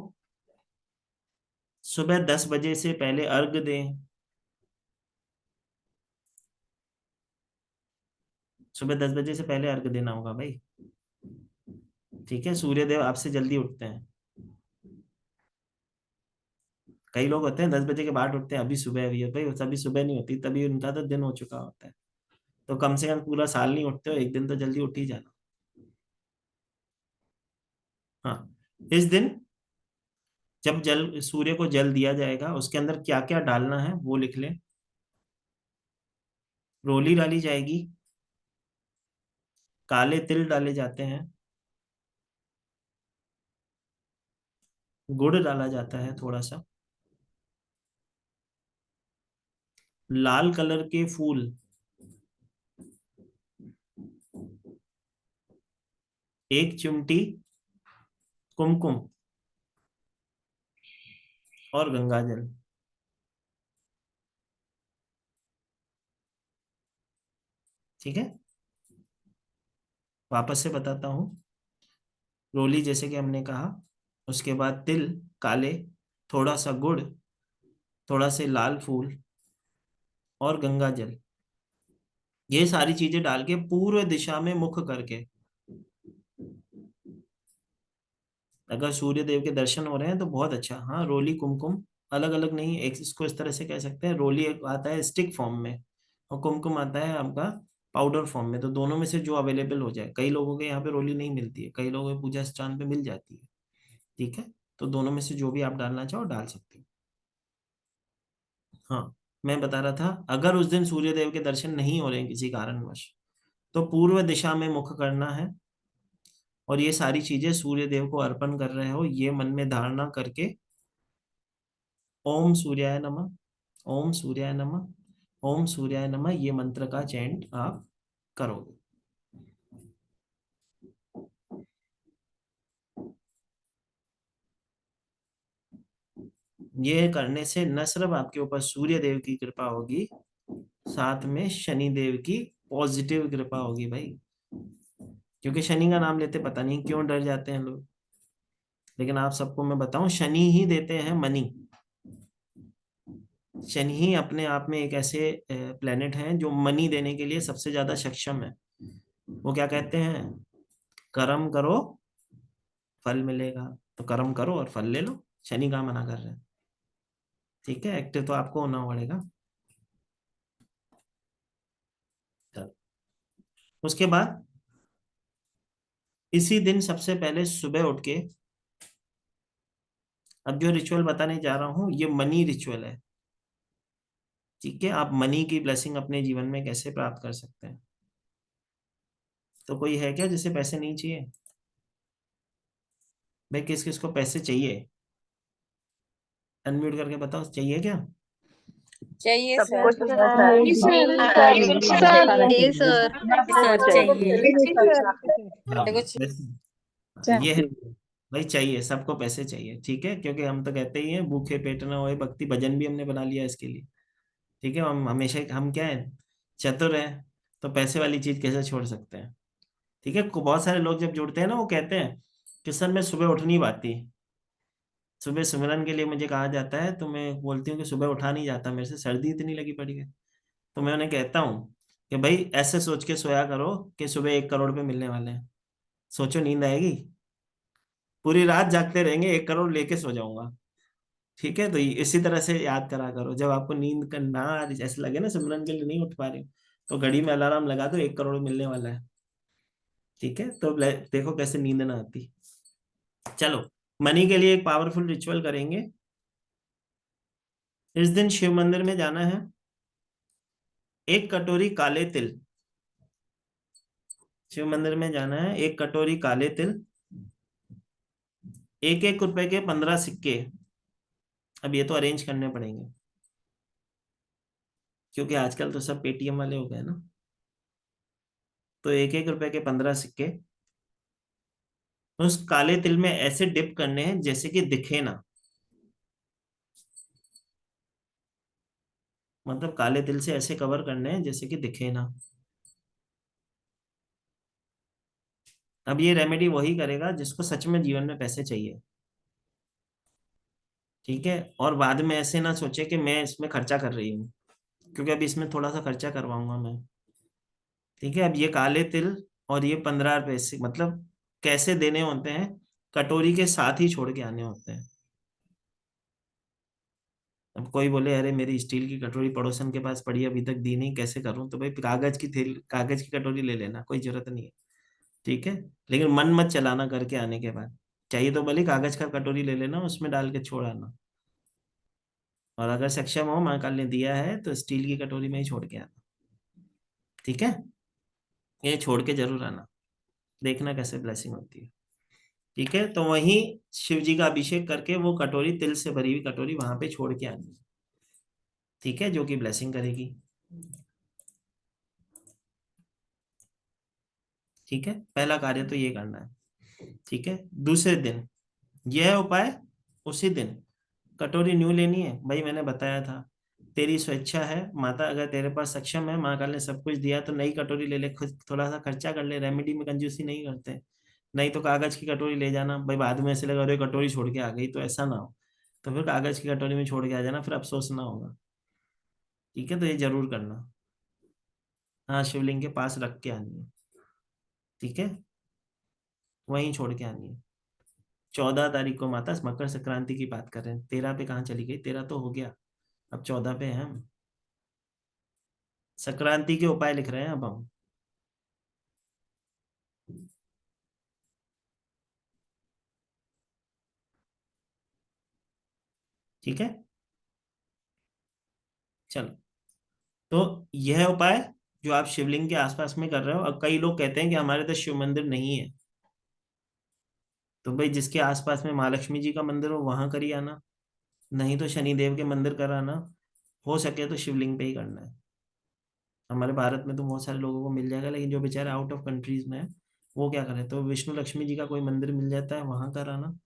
सुबह 10 बजे से पहले अर्घ दें। सुबह 10 बजे से पहले अर्घ देना होगा भाई। ठीक है, सूर्य देव आपसे जल्दी उठते हैं। कई लोग होते हैं 10 बजे के बाद उठते हैं, अभी सुबह हुई है भाई, तभी सुबह नहीं होती, तभी उनका तो दिन हो चुका होता है। तो कम से कम पूरा साल नहीं उठते हो, एक दिन तो जल्दी उठ ही जाना। हाँ, इस दिन जब जल सूर्य को जल दिया जाएगा, उसके अंदर क्या क्या डालना है वो लिख लें। रोली डाली जाएगी, काले तिल डाले जाते हैं, गुड़ डाला जाता है थोड़ा सा, लाल कलर के फूल, 1 चिमटी कुमकुम और गंगा जल। ठीक है, वापस से बताता हूँ। रोली जैसे कि हमने कहा, उसके बाद तिल काले, थोड़ा सा गुड़, थोड़ा से लाल फूल और गंगा जल, ये सारी चीजें डाल के पूर्व दिशा में मुख करके, अगर सूर्य देव के दर्शन हो रहे हैं तो बहुत अच्छा। हाँ, रोली कुमकुम अलग अलग नहीं, एक इसको इस तरह से कह सकते हैं, रोली एक आता है स्टिक फॉर्म में और कुमकुम आता है आपका पाउडर फॉर्म में। तो दोनों में से जो अवेलेबल हो जाए, कई लोगों के यहाँ पे रोली नहीं मिलती है, कई लोगों के पूजा स्थान पे मिल जाती है। ठीक है, तो दोनों में से जो भी आप डालना चाहो डाल सकते हो। हाँ, मैं बता रहा था, अगर उस दिन सूर्य देव के दर्शन नहीं हो रहे हैं किसी कारणवश, तो पूर्व दिशा में मुख करना है और ये सारी चीजें सूर्य देव को अर्पण कर रहे हो, ये मन में धारणा करके ओम सूर्याय नमः, ओम सूर्याय नमः, ओम सूर्याय नमः, ये मंत्र का चैंट आप करोगे। ये करने से न सिर्फ आपके ऊपर सूर्य देव की कृपा होगी, साथ में शनि देव की पॉजिटिव कृपा होगी भाई। क्योंकि शनि का नाम लेते पता नहीं क्यों डर जाते हैं लोग, लेकिन आप सबको मैं बताऊं, शनि ही देते हैं मनी। शनि ही अपने आप में एक ऐसे प्लेनेट हैं जो मनी देने के लिए सबसे ज्यादा सक्षम है। वो क्या कहते हैं, कर्म करो फल मिलेगा, तो कर्म करो और फल ले लो। शनि कहाँ मना कर रहे हैं। ठीक है, एक्टिव तो आपको होना पड़ेगा। चलो, उसके बाद इसी दिन सबसे पहले सुबह उठ के, अब जो रिचुअल बताने जा रहा हूं ये मनी रिचुअल है। ठीक है, आप मनी की ब्लेसिंग अपने जीवन में कैसे प्राप्त कर सकते हैं? तो कोई है क्या जिसे पैसे नहीं चाहिए? भाई किस किस को पैसे चाहिए? अनम्यूट करके बताओ, चाहिए क्या? चाहिए सबको सर। चाहिए सर। चाहिए सर। सर चाहिए। हाँ, देखो ये है भाई, चाहिए, सबको पैसे चाहिए, ठीक है, क्योंकि हम तो कहते ही हैं भूखे पेट न होए, भक्ति भजन भी हमने बना लिया इसके लिए। ठीक है, हम हमेशा हम क्या है, चतुर हैं, तो पैसे वाली चीज कैसे छोड़ सकते हैं? ठीक है, बहुत सारे लोग जब जुड़ते हैं ना, वो कहते हैं कि सर मैं सुबह उठ नहीं पाती, सुबह सिमरन के लिए मुझे कहा जाता है, तो मैं बोलती हूँ कि सुबह उठा नहीं जाता मेरे से, सर्दी इतनी लगी पड़ी है। तो मैं उन्हें कहता हूँ कि भाई ऐसे सोच के सोया करो कि सुबह 1 करोड़ पे मिलने वाले हैं, सोचो नींद आएगी? पूरी रात जागते रहेंगे, 1 करोड़ लेके सो जाऊंगा। ठीक है, तो इसी तरह से याद करा करो, जब आपको नींद का ना ऐसे लगे ना सिमरन के लिए नहीं उठ पा रहे हो, तो घड़ी में अलार्म लगा दो, 1 करोड़ मिलने वाला है। ठीक है, तो देखो कैसे नींद ना आती। चलो, मनी के लिए एक पावरफुल रिचुअल करेंगे। इस दिन शिव मंदिर में जाना है, 1 कटोरी काले तिल, शिव मंदिर में जाना है, 1 कटोरी काले तिल, 1 1 रुपए के 15 सिक्के। अब ये तो अरेंज करने पड़ेंगे, क्योंकि आजकल तो सब पेटीएम वाले हो गए ना। तो 1 1 रुपए के 15 सिक्के उस काले तिल में ऐसे डिप करने हैं जैसे कि दिखे ना, मतलब काले तिल से ऐसे कवर करने हैं जैसे कि दिखे ना। अब ये रेमेडी वही करेगा जिसको सच में जीवन में पैसे चाहिए। ठीक है, और बाद में ऐसे ना सोचे कि मैं इसमें खर्चा कर रही हूँ, क्योंकि अभी इसमें थोड़ा सा खर्चा करवाऊंगा मैं। ठीक है, अब ये काले तिल और ये 15 रुपए से मतलब कैसे देने होते हैं, कटोरी के साथ ही छोड़ के आने होते हैं। अब कोई बोले अरे मेरी स्टील की कटोरी पड़ोसन के पास पड़ी है, अभी तक दी नहीं, कैसे करूं? तो भाई कागज की कटोरी ले लेना, कोई जरूरत नहीं है। ठीक है, लेकिन मन मत चलाना करके आने के बाद, चाहिए तो भले कागज का कटोरी ले लेना, उसमें डाल के छोड़ आना। और अगर सक्षम हो, महाकाल ने दिया है, तो स्टील की कटोरी में ही छोड़ के आना। ठीक है, ये छोड़ के जरूर आना, देखना कैसे ब्लेसिंग होती है। ठीक है, तो वहीं शिव जी का अभिषेक करके वो कटोरी, तिल से भरी हुई कटोरी वहां पे छोड़ के आनी। ठीक है, जो कि ब्लेसिंग करेगी। ठीक है, पहला कार्य तो ये करना है। ठीक है, दूसरे दिन यह उपाय, उसी दिन कटोरी न्यू लेनी है। भाई मैंने बताया था, तेरी स्वेच्छा है माता, अगर तेरे पास सक्षम है, महाकाल ने सब कुछ दिया, तो नई कटोरी ले ले, खुद थोड़ा सा खर्चा कर ले, रेमेडी में कंजूसी नहीं करते। नहीं तो कागज की कटोरी ले जाना, भाई बाद में ऐसे लगा अरे कटोरी छोड़ के आ गई, तो ऐसा ना हो। तो फिर कागज की कटोरी में छोड़ के आ जाना, फिर अफसोस ना होगा। ठीक है, तो ये जरूर करना। हाँ, शिवलिंग के पास रख के आनी है। ठीक है, वहीं छोड़ के आनी है। 14 तारीख को माता, मकर संक्रांति की बात कर रहे हैं, 13 पे कहाँ चली गई? 13 तो हो गया, अब 14 पे हैं हम। संक्रांति के उपाय लिख रहे हैं अब हम। ठीक है, चलो, तो यह उपाय जो आप शिवलिंग के आसपास में कर रहे हो, और कई लोग कहते हैं कि हमारे तो शिव मंदिर नहीं है, तो भाई जिसके आसपास में महालक्ष्मी जी का मंदिर हो वहां करिए आना, नहीं तो शनिदेव के मंदिर कराना, हो सके तो शिवलिंग पे ही करना है। हमारे भारत में तो बहुत सारे लोगों को मिल जाएगा, लेकिन जो बेचारे आउट ऑफ कंट्रीज में है, वो क्या करें, तो विष्णु लक्ष्मी जी का कोई मंदिर मिल जाता है वहां कराना।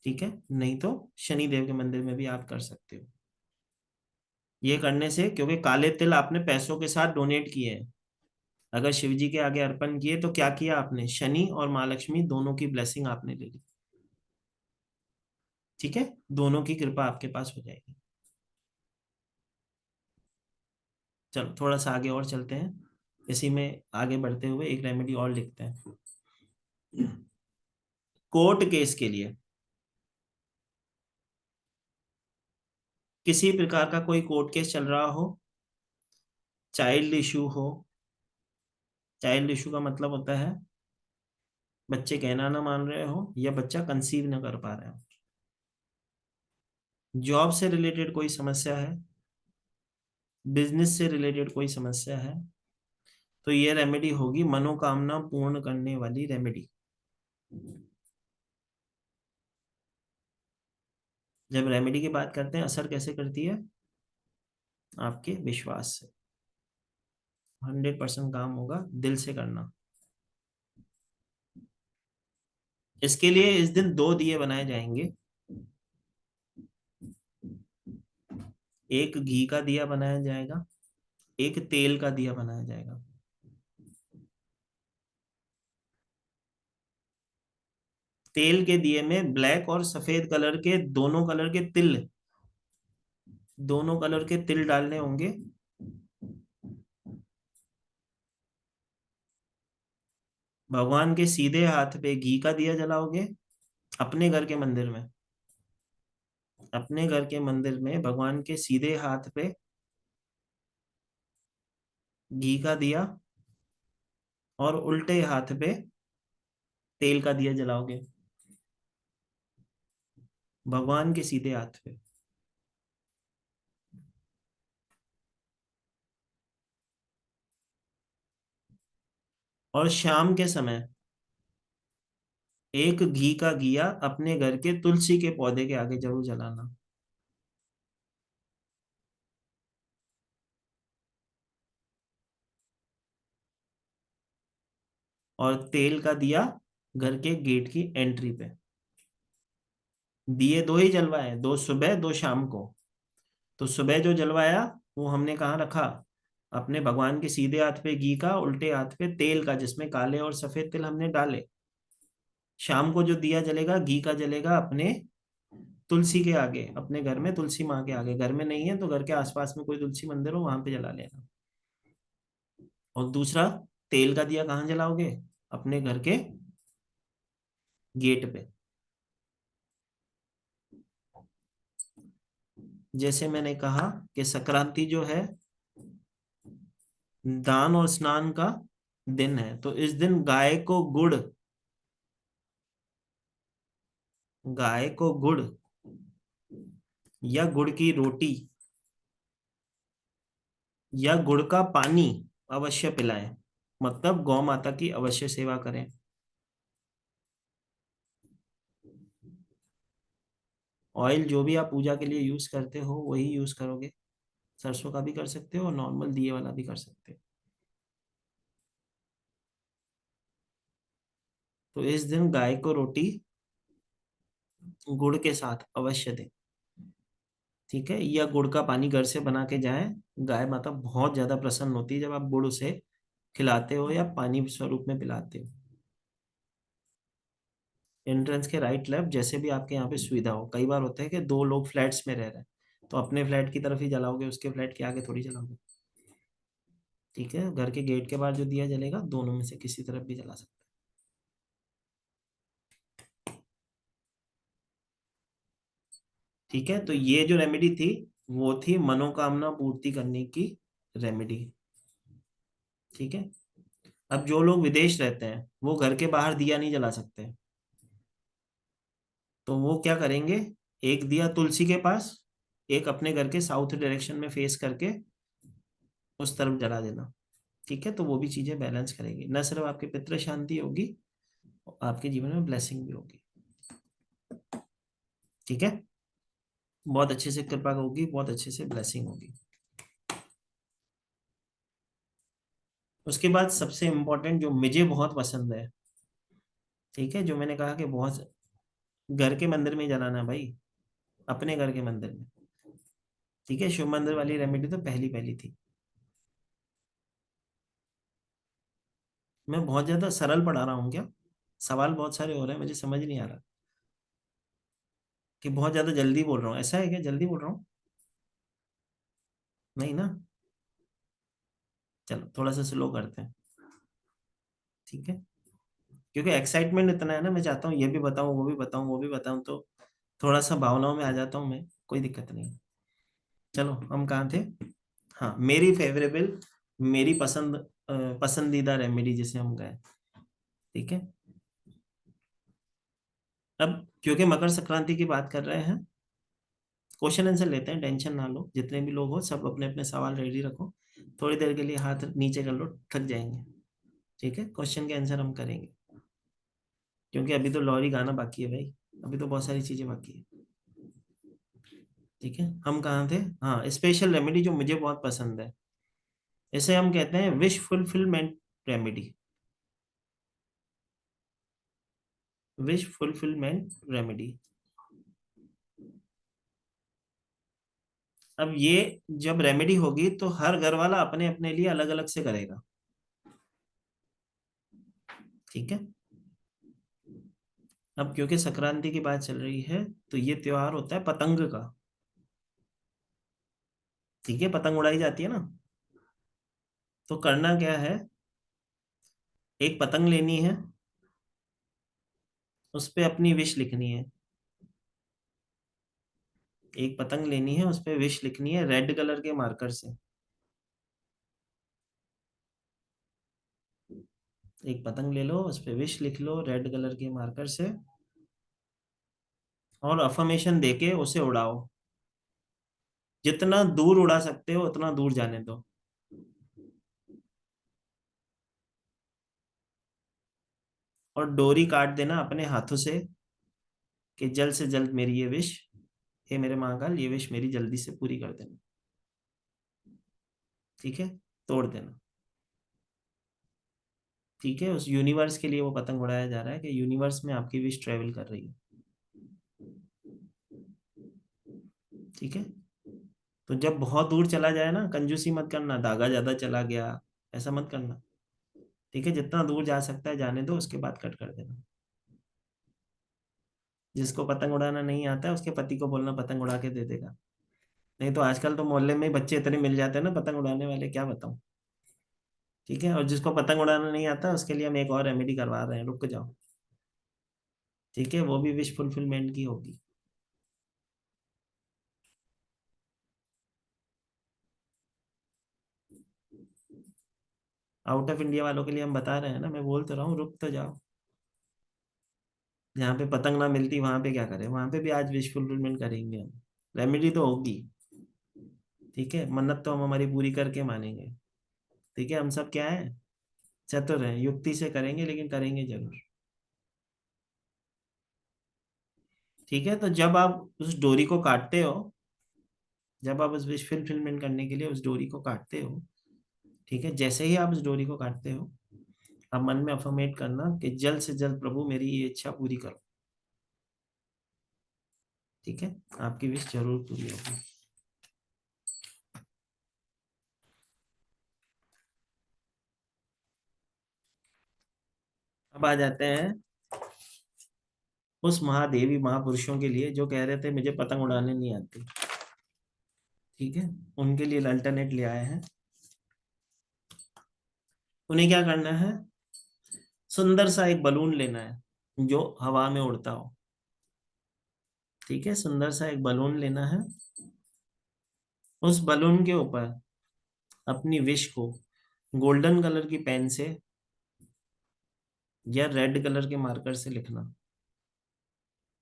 ठीक है, नहीं तो शनिदेव के मंदिर में भी आप कर सकते हो। ये करने से, क्योंकि काले तिल आपने पैसों के साथ डोनेट किए हैं, अगर शिव जी के आगे अर्पण किए, तो क्या किया आपने, शनि और माँ लक्ष्मी दोनों की ब्लेसिंग आपने ले ली। ठीक है, दोनों की कृपा आपके पास हो जाएगी। चलो थोड़ा सा आगे और चलते हैं, इसी में आगे बढ़ते हुए एक रेमेडी और लिखते हैं। कोर्ट केस के लिए, किसी प्रकार का कोई कोर्ट केस चल रहा हो, चाइल्ड इशू हो, चाइल्ड इशू का मतलब होता है बच्चे कहना ना मान रहे हो, या बच्चा कंसीव ना कर पा रहे हो, जॉब से रिलेटेड कोई समस्या है, बिजनेस से रिलेटेड कोई समस्या है तो ये रेमेडी होगी मनोकामना पूर्ण करने वाली रेमेडी। जब रेमेडी की बात करते हैं असर कैसे करती है? आपके विश्वास से 100% काम होगा, दिल से करना। इसके लिए इस दिन 2 दिए बनाए जाएंगे। एक घी का दिया बनाया जाएगा, एक तेल का दिया बनाया जाएगा। तेल के दिए में ब्लैक और सफेद कलर के दोनों कलर के तिल डालने होंगे। भगवान के सीधे हाथ पे घी का दिया जलाओगे। अपने घर के मंदिर में, अपने घर के मंदिर में भगवान के सीधे हाथ पे घी का दिया और उल्टे हाथ पे तेल का दिया जलाओगे। भगवान के सीधे हाथ पे। और शाम के समय एक घी का दिया अपने घर के तुलसी के पौधे के आगे जरूर जलाना। और तेल का दिया घर के गेट की एंट्री पे। दिए 2 ही जलवाए, 2 सुबह 2 शाम को। तो सुबह जो जलवाया वो हमने कहाँ रखा? अपने भगवान के सीधे हाथ पे घी का, उल्टे हाथ पे तेल का, जिसमें काले और सफेद तिल हमने डाले। शाम को जो दिया जलेगा घी का जलेगा अपने तुलसी के आगे, अपने घर में तुलसी माँ के आगे। घर में नहीं है तो घर के आसपास में कोई तुलसी मंदिर हो वहां पे जला लेना। और दूसरा तेल का दिया कहाँ जलाओगे? अपने घर के गेट पे। जैसे मैंने कहा कि संक्रांति जो है दान और स्नान का दिन है, तो इस दिन गाय को गुड़ या गुड़ की रोटी या गुड़ का पानी अवश्य पिलाएं। मतलब गौ माता की अवश्य सेवा करें। ऑयल जो भी आप पूजा के लिए यूज करते हो वही यूज करोगे। सरसों का भी कर सकते हो और नॉर्मल दिए वाला भी कर सकते हो। तो इस दिन गाय को रोटी गुड़ के साथ अवश्य दें। ठीक है, या गुड़ का पानी घर से बना के जाएं। गाय माता बहुत ज्यादा प्रसन्न होती है जब आप गुड़ उसे खिलाते हो या पानी स्वरूप में पिलाते हो। एंट्रेंस के राइट लेफ्ट जैसे भी आपके यहाँ पे सुविधा हो। कई बार होता है कि 2 लोग फ्लैट्स में रह रहे हैं तो अपने फ्लैट की तरफ ही जलाओगे, उसके फ्लैट के आगे थोड़ी जलाओगे। ठीक है, घर के गेट के बाहर जो दिया जलेगा दोनों में से किसी तरफ भी जला सकते हैं। ठीक है, तो ये जो रेमेडी थी वो थी मनोकामना पूर्ति करने की रेमेडी। ठीक है, अब जो लोग विदेश रहते हैं वो घर के बाहर दिया नहीं जला सकते, तो वो क्या करेंगे? एक दिया तुलसी के पास, एक अपने घर के साउथ डायरेक्शन में फेस करके उस तरफ जला देना। ठीक है, तो वो भी चीजें बैलेंस करेगी। न सिर्फ आपकी पितृ शांति होगी, आपके जीवन में ब्लेसिंग भी होगी। ठीक है, बहुत अच्छे से कृपा होगी, बहुत अच्छे से ब्लेसिंग होगी। उसके बाद सबसे इम्पोर्टेंट जो मुझे बहुत पसंद है, ठीक है, जो मैंने कहा कि बहुत घर के मंदिर में ही जलाना है भाई, अपने घर के मंदिर में। ठीक है, शिव मंदिर वाली रेमेडी तो पहली पहली थी। मैं बहुत ज्यादा सरल पढ़ा रहा हूँ क्या? सवाल बहुत सारे हो रहे हैं, मुझे समझ नहीं आ रहा कि बहुत ज्यादा जल्दी बोल रहा हूँ। ऐसा है क्या, जल्दी बोल रहा हूँ? नहीं ना? चलो थोड़ा सा स्लो करते हैं। ठीक है, क्योंकि एक्साइटमेंट इतना है ना, मैं चाहता हूँ ये भी बताऊं, वो भी बताऊं, वो भी बताऊं, तो थोड़ा सा भावनाओं में आ जाता हूँ मैं। कोई दिक्कत नहीं। चलो हम कहाँ थे? हाँ, मेरी फेवरेबल, मेरी पसंदीदा रेमेडी जिसे हम गए। ठीक है, अब क्योंकि मकर संक्रांति की बात कर रहे हैं क्वेश्चन आंसर लेते हैं, टेंशन ना लो, जितने भी लोग हो सब अपने अपने सवाल रेडी रखो, थोड़ी देर के लिए हाथ नीचे कर लो, थक जाएंगे। ठीक है, क्वेश्चन के आंसर हम करेंगे, क्योंकि अभी तो लॉरी गाना बाकी है भाई, अभी तो बहुत सारी चीजें बाकी है। ठीक है, हम कहाँ थे? हाँ, स्पेशल रेमेडी जो मुझे बहुत पसंद है, इसे हम कहते हैं wish fulfilment remedy. Wish fulfilment remedy. अब ये जब रेमेडी होगी तो हर घर वाला अपने अपने लिए अलग अलग से करेगा। ठीक है, अब क्योंकि संक्रांति की बात चल रही है तो ये त्योहार होता है पतंग का। ठीक है, पतंग उड़ाई जाती है ना, तो करना क्या है, एक पतंग लेनी है, उस पे अपनी विश लिखनी है। एक पतंग लेनी है, उस पे विश लिखनी है रेड कलर के मार्कर से। एक पतंग ले लो, उस पे विश लिख लो रेड कलर के मार्कर से, और अफर्मेशन देके उसे उड़ाओ। जितना दूर उड़ा सकते हो उतना दूर जाने दो। और डोरी काट देना अपने हाथों से कि जल्द से जल्द मेरी ये विश, हे मेरे महाकाल, ये विश मेरी जल्दी से पूरी कर देना। ठीक है, तोड़ देना। ठीक है, उस यूनिवर्स के लिए वो पतंग उड़ाया जा रहा है कि यूनिवर्स में आपकी विश ट्रेवल कर रही है। ठीक है, तो जब बहुत दूर चला जाए ना, कंजूसी मत करना, धागा ज्यादा चला गया ऐसा मत करना। ठीक है, जितना दूर जा सकता है जाने दो, उसके बाद कट कर देना। जिसको पतंग उड़ाना नहीं आता है उसके पति को बोलना पतंग उड़ा के दे देगा। नहीं तो आजकल तो मोहल्ले में ही बच्चे इतने मिल जाते हैं ना पतंग उड़ाने वाले, क्या बताऊं। ठीक है, और जिसको पतंग उड़ाना नहीं आता उसके लिए हम एक और रेमेडी करवा रहे हैं, रुक जाओ। ठीक है, वो भी विश फुलफिलमेंट की होगी। आउट ऑफ इंडिया वालों के लिए हम बता रहे हैं ना, मैं बोल तो रहा हूँ, रुक तो जाओ। जहाँ पे पतंग ना मिलती वहां पे क्या करें, वहां पे भी आज विश फुलफिलमेंट करेंगे हम, रेमेडी तो होगी। ठीक है, मन्नत तो हम हमारी पूरी करके मानेंगे। ठीक है, हम सब क्या है, चतुर हैं, युक्ति से करेंगे लेकिन करेंगे जरूर। ठीक है, तो जब आप उस डोरी को काटते हो, जब आप उस विश फुलफिलमेंट करने के लिए उस डोरी को काटते हो, ठीक है, जैसे ही आप उस डोरी को काटते हो, आप मन में अफर्मेट करना कि जल्द से जल्द प्रभु मेरी ये इच्छा पूरी करो। ठीक है, आपकी विश जरूर पूरी होगी। अब आ जाते हैं उस महादेवी महापुरुषों के लिए जो कह रहे थे मुझे पतंग उड़ाने नहीं आती। ठीक है, उनके लिए अल्टरनेट ले आए हैं। उन्हें क्या करना है, सुंदर सा एक बलून लेना है जो हवा में उड़ता हो। ठीक है, सुंदर सा एक बलून लेना है, उस बलून के ऊपर अपनी विश को गोल्डन कलर की पेन से या रेड कलर के मार्कर से लिखना।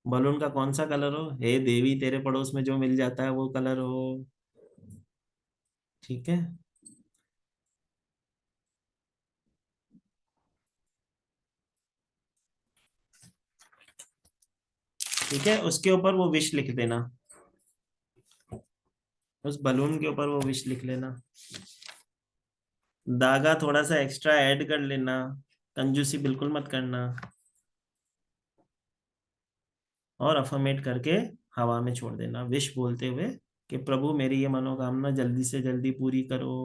बलून का कौन सा कलर हो, हे देवी तेरे पड़ोस में जो मिल जाता है वो कलर हो। ठीक है, ठीक है, उसके ऊपर वो विश लिख देना, उस बलून के ऊपर वो विश लिख लेना। धागा थोड़ा सा एक्स्ट्रा ऐड कर लेना, कंजूसी बिल्कुल मत करना, और अफर्मेट करके हवा में छोड़ देना विश बोलते हुए कि प्रभु मेरी ये मनोकामना जल्दी से जल्दी पूरी करो।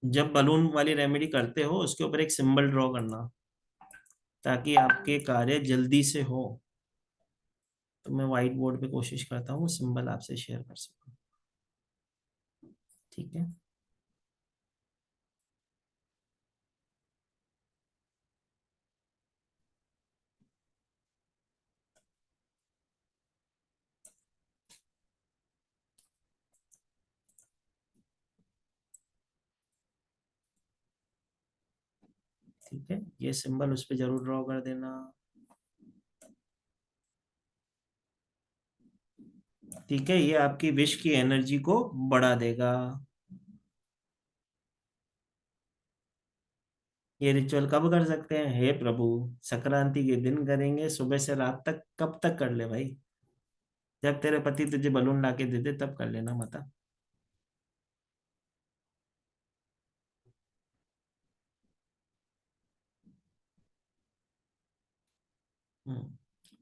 जब बलून वाली रेमेडी करते हो उसके ऊपर एक सिंबल ड्रॉ करना ताकि आपके कार्य जल्दी से हो। तो मैं व्हाइट बोर्ड पे कोशिश करता हूँ सिंबल आपसे शेयर कर सकूं। ठीक है, ठीक है, ये सिंबल उस पर जरूर ड्रॉ कर देना। ठीक है, ये आपकी विश की एनर्जी को बढ़ा देगा। ये रिचुअल कब कर सकते हैं? हे प्रभु, संक्रांति के दिन करेंगे, सुबह से रात तक। कब तक कर ले भाई? जब तेरे पति तुझे बलून ला के दे दे तब कर लेना, माता।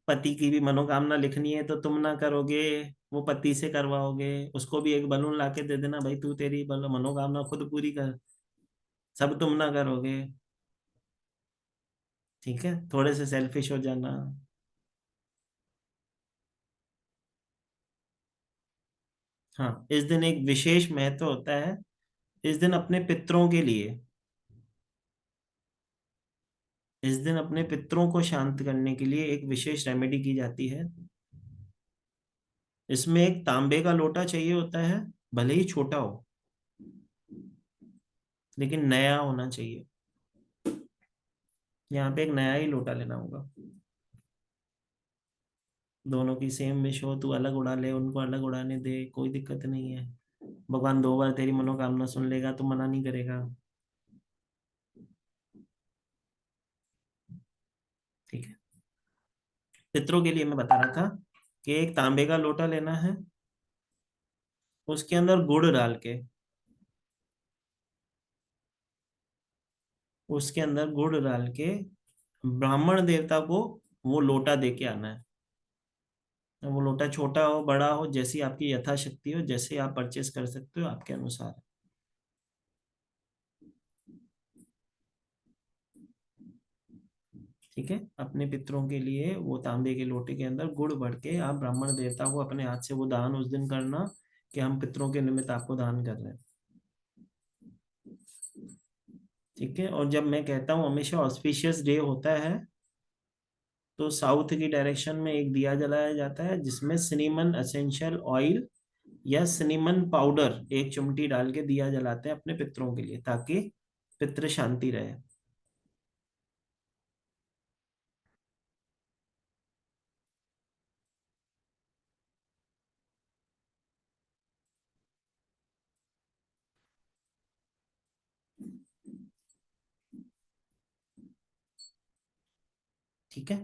पति की भी मनोकामना लिखनी है तो तुम ना करोगे, वो पति से करवाओगे। उसको भी एक बलून ला के दे देना भाई, तू तेरी मनोकामना खुद पूरी कर। सब तुम ना करोगे। ठीक है, थोड़े से सेल्फिश हो जाना। हाँ, इस दिन एक विशेष महत्व होता है। इस दिन अपने पितरों के लिए, इस दिन अपने पितरों को शांत करने के लिए एक विशेष रेमेडी की जाती है। इसमें एक तांबे का लोटा चाहिए होता है, भले ही छोटा हो, लेकिन नया होना चाहिए। यहाँ पे एक नया ही लोटा लेना होगा। दोनों की सेम विश हो, तू अलग उड़ा ले, उनको अलग उड़ाने दे, कोई दिक्कत नहीं है। भगवान 2 बार तेरी मनोकामना सुन लेगा, तो मना नहीं करेगा। ठीक है, पितरों के लिए मैं बता रहा था कि एक तांबे का लोटा लेना है, उसके अंदर गुड़ डाल के, उसके अंदर गुड़ डाल के ब्राह्मण देवता को वो लोटा दे के आना है। वो लोटा छोटा हो बड़ा हो, जैसी आपकी यथाशक्ति हो, जैसे आप परचेस कर सकते हो आपके अनुसार। ठीक है, अपने पितरों के लिए वो तांबे के लोटे के अंदर गुड़ भर के आप ब्राह्मण देवता को अपने हाथ से वो दान उस दिन करना, कि हम पितरों के निमित्त आपको दान कर रहे हैं। ठीक है, और जब मैं कहता हूँ हमेशा ऑस्पिशियस डे होता है, तो साउथ की डायरेक्शन में एक दिया जलाया जाता है, जिसमें सिनेमन एसेंशियल ऑयल या सिनेमन पाउडर एक चिमटी डाल के दिया जलाते हैं अपने पितरों के लिए, ताकि पितृ शांति रहे। ठीक है,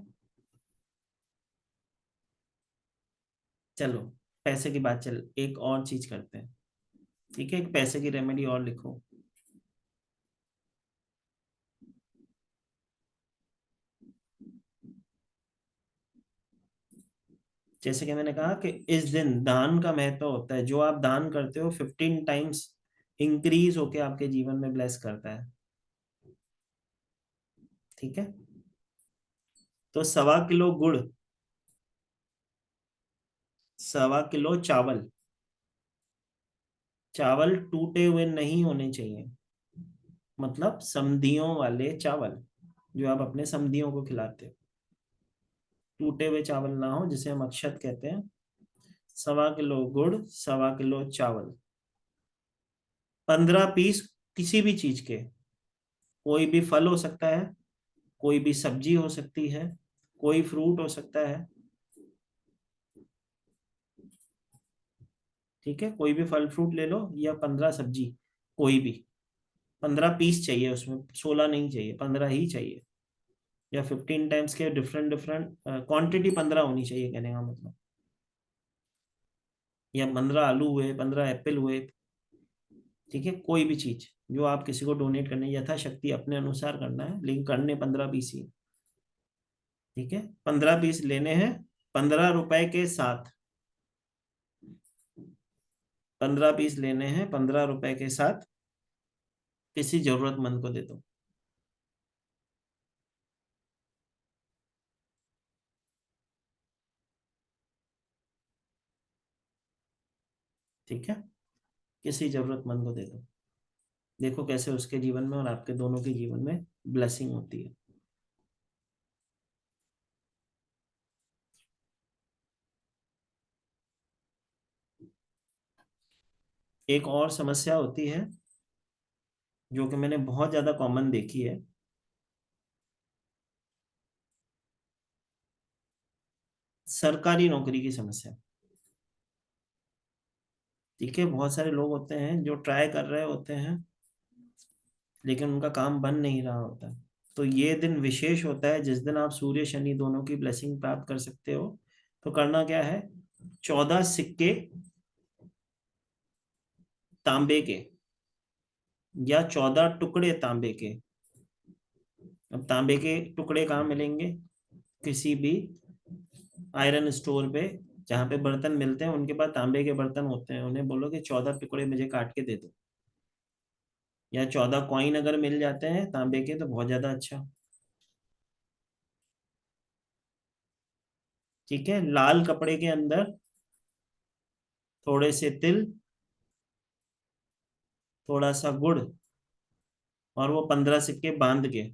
चलो, पैसे की बात चल, एक और चीज करते हैं। ठीक है, एक पैसे की रेमेडी और लिखो। जैसे कि मैंने कहा कि इस दिन दान का महत्व होता है, जो आप दान करते हो 15 टाइम्स इंक्रीज होके आपके जीवन में ब्लेस करता है। ठीक है, तो 1.25 किलो गुड़, 1.25 किलो चावल, चावल टूटे हुए नहीं होने चाहिए, मतलब समधियों वाले चावल, जो आप अपने समधियों को खिलाते हो। टूटे हुए चावल ना हो, जिसे हम अक्षत कहते हैं। 1.25 किलो गुड़, 1.25 किलो चावल, 15 पीस किसी भी चीज के, कोई भी फल हो सकता है, कोई भी सब्जी हो सकती है, कोई फ्रूट हो सकता है। ठीक है, कोई भी फल फ्रूट ले लो, या 15 सब्जी, कोई भी। 15 पीस चाहिए उसमें, 16 नहीं चाहिए, 15 ही चाहिए। या 15 टाइम्स के डिफरेंट डिफरेंट क्वांटिटी 15 होनी चाहिए, कहने का मतलब। या 15 आलू हुए, 15 एप्पल हुए। ठीक है, कोई भी चीज जो आप किसी को डोनेट करने, यथाशक्ति अपने अनुसार करना है, लेकिन करने 15 पीस ही। ठीक है, 15 पीस लेने हैं, 15 रुपए के साथ। 15 पीस लेने हैं 15 रुपए के साथ, किसी जरूरतमंद को दे दो। ठीक है, किसी जरूरतमंद को दे दो। देखो कैसे उसके जीवन में और आपके दोनों के जीवन में ब्लेसिंग होती है। एक और समस्या होती है, जो कि मैंने बहुत ज्यादा कॉमन देखी है, सरकारी नौकरी की समस्या। ठीक है, बहुत सारे लोग होते हैं जो ट्राई कर रहे होते हैं लेकिन उनका काम बन नहीं रहा होता। तो ये दिन विशेष होता है जिस दिन आप सूर्य शनि दोनों की ब्लेसिंग प्राप्त कर सकते हो। तो करना क्या है, 14 सिक्के तांबे के या 14 टुकड़े तांबे के। अब तांबे के टुकड़े कहाँ मिलेंगे, किसी भी आयरन स्टोर पे जहाँ पे बर्तन मिलते हैं उनके पास तांबे के बर्तन होते हैं, उन्हें बोलो कि 14 टुकड़े मुझे काट के दे दो। या 14 कॉइन अगर मिल जाते हैं तांबे के तो बहुत ज्यादा अच्छा। ठीक है, लाल कपड़े के अंदर थोड़े से तिल, थोड़ा सा गुड़, और वो 15 सिक्के बांध के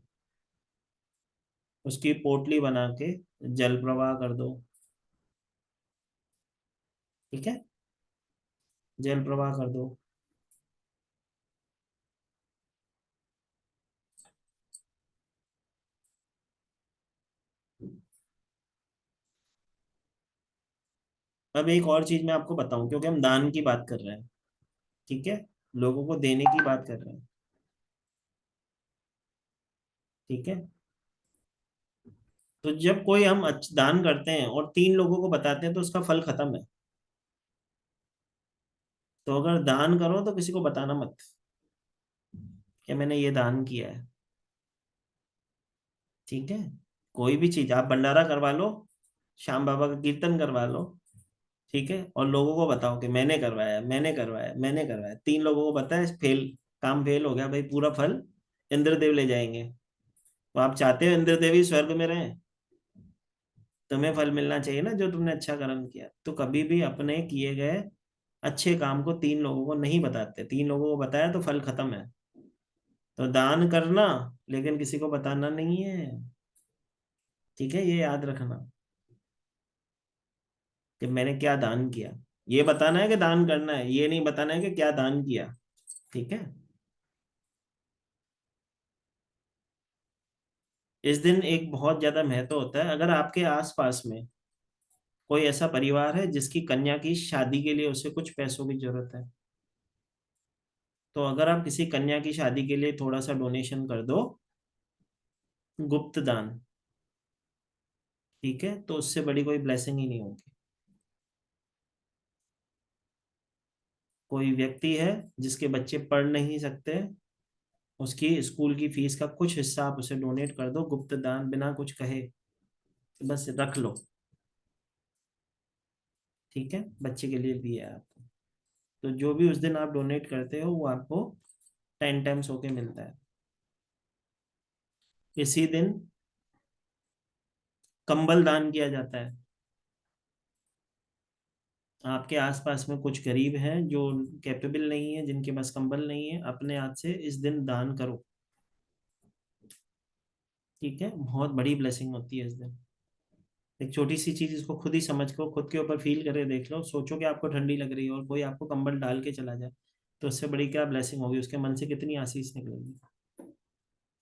उसकी पोटली बना के जल प्रवाह कर दो। ठीक है, जल प्रवाह कर दो। अब एक और चीज मैं आपको बताऊं, क्योंकि हम दान की बात कर रहे हैं। ठीक है, लोगों को देने की बात कर रहे हैं। ठीक है, तो जब कोई हम दान करते हैं और 3 लोगों को बताते हैं तो उसका फल खत्म है। तो अगर दान करो तो किसी को बताना मत कि मैंने ये दान किया है। ठीक है, कोई भी चीज आप भंडारा करवा लो, श्याम बाबा का कीर्तन करवा लो, ठीक है, और लोगों को बताओ कि मैंने करवाया, मैंने करवाया, मैंने करवाया, 3 लोगों को बताया, फेल, काम फेल हो गया भाई, पूरा फल इंद्रदेव ले जाएंगे। तो आप चाहते हो इंद्रदेव स्वर्ग में रहें, तुम्हें फल मिलना चाहिए ना जो तुमने अच्छा कर्म किया। तो कभी भी अपने किए गए अच्छे काम को 3 लोगों को नहीं बताते, 3 लोगों को बताया तो फल खत्म है। तो दान करना लेकिन किसी को बताना नहीं है। ठीक है, ये याद रखना कि मैंने क्या दान किया। ये बताना है कि दान करना है, ये नहीं बताना है कि क्या दान किया। ठीक है, इस दिन एक बहुत ज्यादा महत्व होता है। अगर आपके आसपास में कोई ऐसा परिवार है जिसकी कन्या की शादी के लिए उसे कुछ पैसों की जरूरत है, तो अगर आप किसी कन्या की शादी के लिए थोड़ा सा डोनेशन कर दो, गुप्त दान, ठीक है, तो उससे बड़ी कोई ब्लेसिंग ही नहीं होगी। कोई व्यक्ति है जिसके बच्चे पढ़ नहीं सकते, उसकी स्कूल की फीस का कुछ हिस्सा आप उसे डोनेट कर दो, गुप्त दान, बिना कुछ कहे, बस रख लो। ठीक है, बच्चे के लिए भी है आपको। तो जो भी उस दिन आप डोनेट करते हो वो आपको 10 टाइम्स होके मिलता है। इसी दिन कंबल दान किया जाता है। आपके आसपास में कुछ गरीब हैं जो कैपेबल नहीं है, जिनके पास कंबल नहीं है, अपने हाथ से इस दिन दान करो। ठीक है, बहुत बड़ी ब्लेसिंग होती है इस दिन। एक छोटी सी चीज, इसको खुद ही समझ को खुद के ऊपर फील करे देख लो। सोचो कि आपको ठंडी लग रही है और कोई आपको कंबल डाल के चला जाए, तो उससे बड़ी क्या ब्लेसिंग होगी, उसके मन से कितनी आशीष निकलेगी।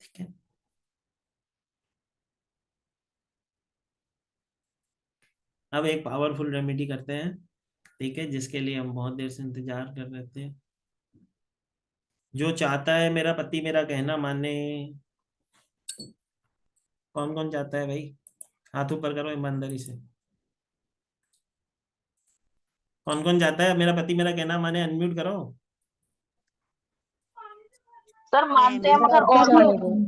ठीक है, अब एक पावरफुल रेमेडी करते हैं। ठीक है, जिसके लिए हम बहुत देर से इंतजार कर रहे थे। जो चाहता है मेरा पति मेरा कहना माने, कौन कौन चाहता है भाई, हाथ ऊपर करो ईमानदारी से। कौन कौन चाहता है मेरा पति मेरा कहना माने, अनम्यूट करो। सर मानते हैं मगर और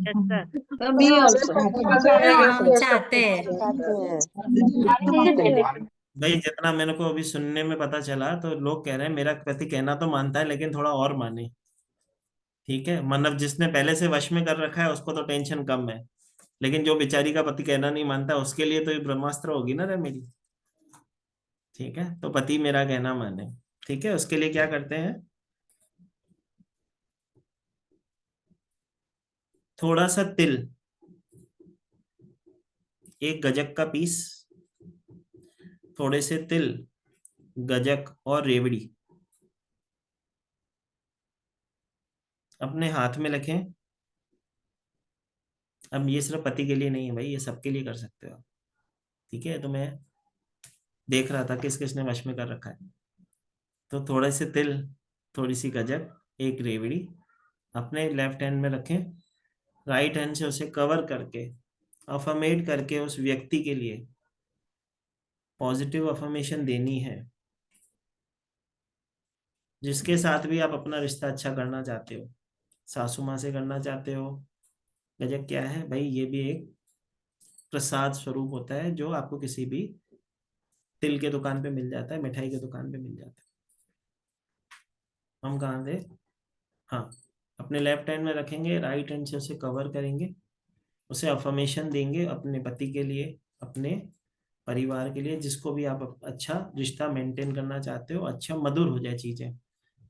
यस सर। Me also. हाँ, हम चाहते हैं। भाई जितना मेरे को अभी सुनने में पता चला तो लोग कह रहे हैं मेरा पति कहना तो मानता है लेकिन थोड़ा और माने। ठीक है, मतलब जिसने पहले से वश में कर रखा है उसको तो टेंशन कम है, लेकिन जो बेचारी का पति कहना नहीं मानता उसके लिए तो ये ब्रह्मास्त्र होगी ना रेमेडी। ठीक है, तो पति मेरा कहना माने। ठीक है, उसके लिए क्या करते हैं, थोड़ा सा तिल, एक गजक का पीस, थोड़े से तिल, गजक और रेवड़ी अपने हाथ में रखें। अब ये सिर्फ पति के लिए नहीं है भाई, ये सबके लिए कर सकते हो। ठीक है, तो मैं देख रहा था किस किसने वश में कर रखा है। तो थोड़े से तिल, थोड़ी सी गजक, एक रेवड़ी अपने लेफ्ट हैंड में रखें, राइट हैंड से उसे कवर करके अफर्मेट करके उस व्यक्ति के लिए पॉजिटिव अफर्मेशन देनी है जिसके साथ भी आप अपना रिश्ता अच्छा करना चाहते हो। सासू माँ से करना चाहते हो, गजक क्या है भाई, ये भी एक प्रसाद स्वरूप होता है जो आपको किसी भी तिल के दुकान पे मिल जाता है, मिठाई के दुकान पे मिल जाता है। हम कहाँ थे, हाँ, अपने लेफ्ट हैंड में रखेंगे, राइट हैंड से उसे कवर करेंगे, उसे अफर्मेशन देंगे अपने पति के लिए, अपने परिवार के लिए, जिसको भी आप अच्छा रिश्ता मेंटेन करना चाहते हो, अच्छा मधुर हो जाए चीजें,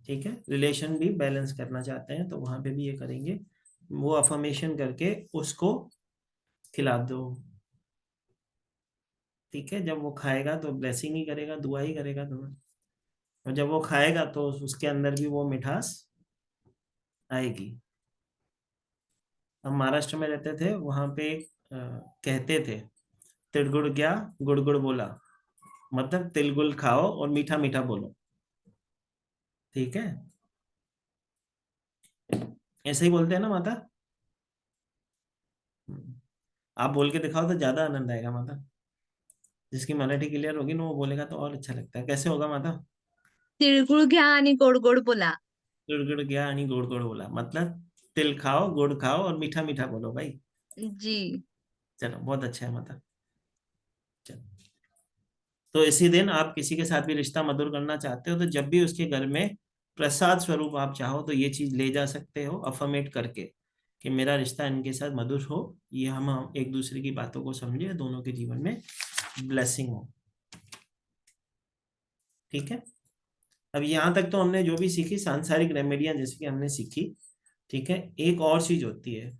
ठीक है, रिलेशन भी बैलेंस करना चाहते हैं तो वहां पे भी ये करेंगे। वो अफर्मेशन करके उसको खिला दो, ठीक है। जब वो खाएगा तो ब्लेसिंग ही करेगा, दुआ ही करेगा तुम्हें, और जब वो खाएगा तो उसके अंदर भी वो मिठास आएगी। हम महाराष्ट्र में रहते थे, वहां पे कहते थे तिलगुड़ गया गुड़ गुड़ बोला, मतलब तिलगुल खाओ और मीठा मीठा बोलो, ठीक है। ऐसे ही बोलते हैं ना माता। आप बोल के दिखाओ तो ज्यादा आनंद आएगा माता। जिसकी मराठी क्लियर होगी ना वो बोलेगा तो और अच्छा लगता है। कैसे होगा माता? तिळगुळ घ्या आणि गोड गोड बोला। गुड़ गुड़ गया आणि गुड़ गुड़ बोला, मतलब तिल खाओ, गुड़ खाओ और मीठा मीठा बोलो भाई। जी। चलो बहुत अच्छा है माता। चलो, तो इसी दिन आप किसी के साथ भी रिश्ता मधुर करना चाहते हो तो जब भी उसके घर में प्रसाद स्वरूप आप चाहो तो ये चीज ले जा सकते हो, अफर्मेट करके कि मेरा रिश्ता इनके साथ मधुर हो, ये हम एक दूसरे की बातों को समझे, दोनों के जीवन में ब्लेसिंग हो, ठीक है। अब यहाँ तक तो हमने जो भी सीखी सांसारिक रेमेडियां जैसे कि हमने सीखी, ठीक है। एक और चीज होती है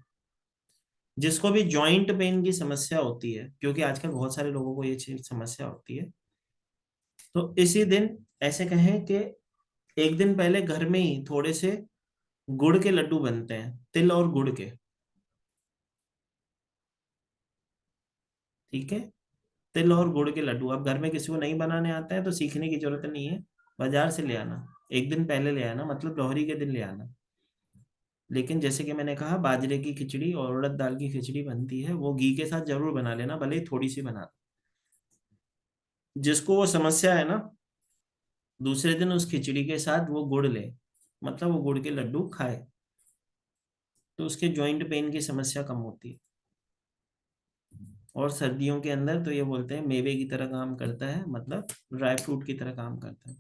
जिसको भी जॉइंट पेन की समस्या होती है, क्योंकि आजकल बहुत सारे लोगों को ये चीज समस्या होती है, तो इसी दिन ऐसे कहें कि एक दिन पहले घर में ही थोड़े से गुड़ के लड्डू बनते हैं, तिल और गुड़ के, ठीक है। तिल और गुड़ के लड्डू अब घर में किसी को नहीं बनाने आता है तो सीखने की जरूरत नहीं है, बाजार से ले आना, एक दिन पहले ले आना, मतलब लोहरी के दिन ले आना। लेकिन जैसे कि मैंने कहा बाजरे की खिचड़ी और उड़द दाल की खिचड़ी बनती है, वो घी के साथ जरूर बना लेना, भले ही थोड़ी सी बना। जिसको वो समस्या है ना, दूसरे दिन उस खिचड़ी के साथ वो गुड़ ले, मतलब वो गुड़ के लड्डू खाए, तो उसके जॉइंट पेन की समस्या कम होती है। और सर्दियों के अंदर तो ये बोलते हैं मेवे की तरह काम करता है, मतलब ड्राई फ्रूट की तरह काम करता है।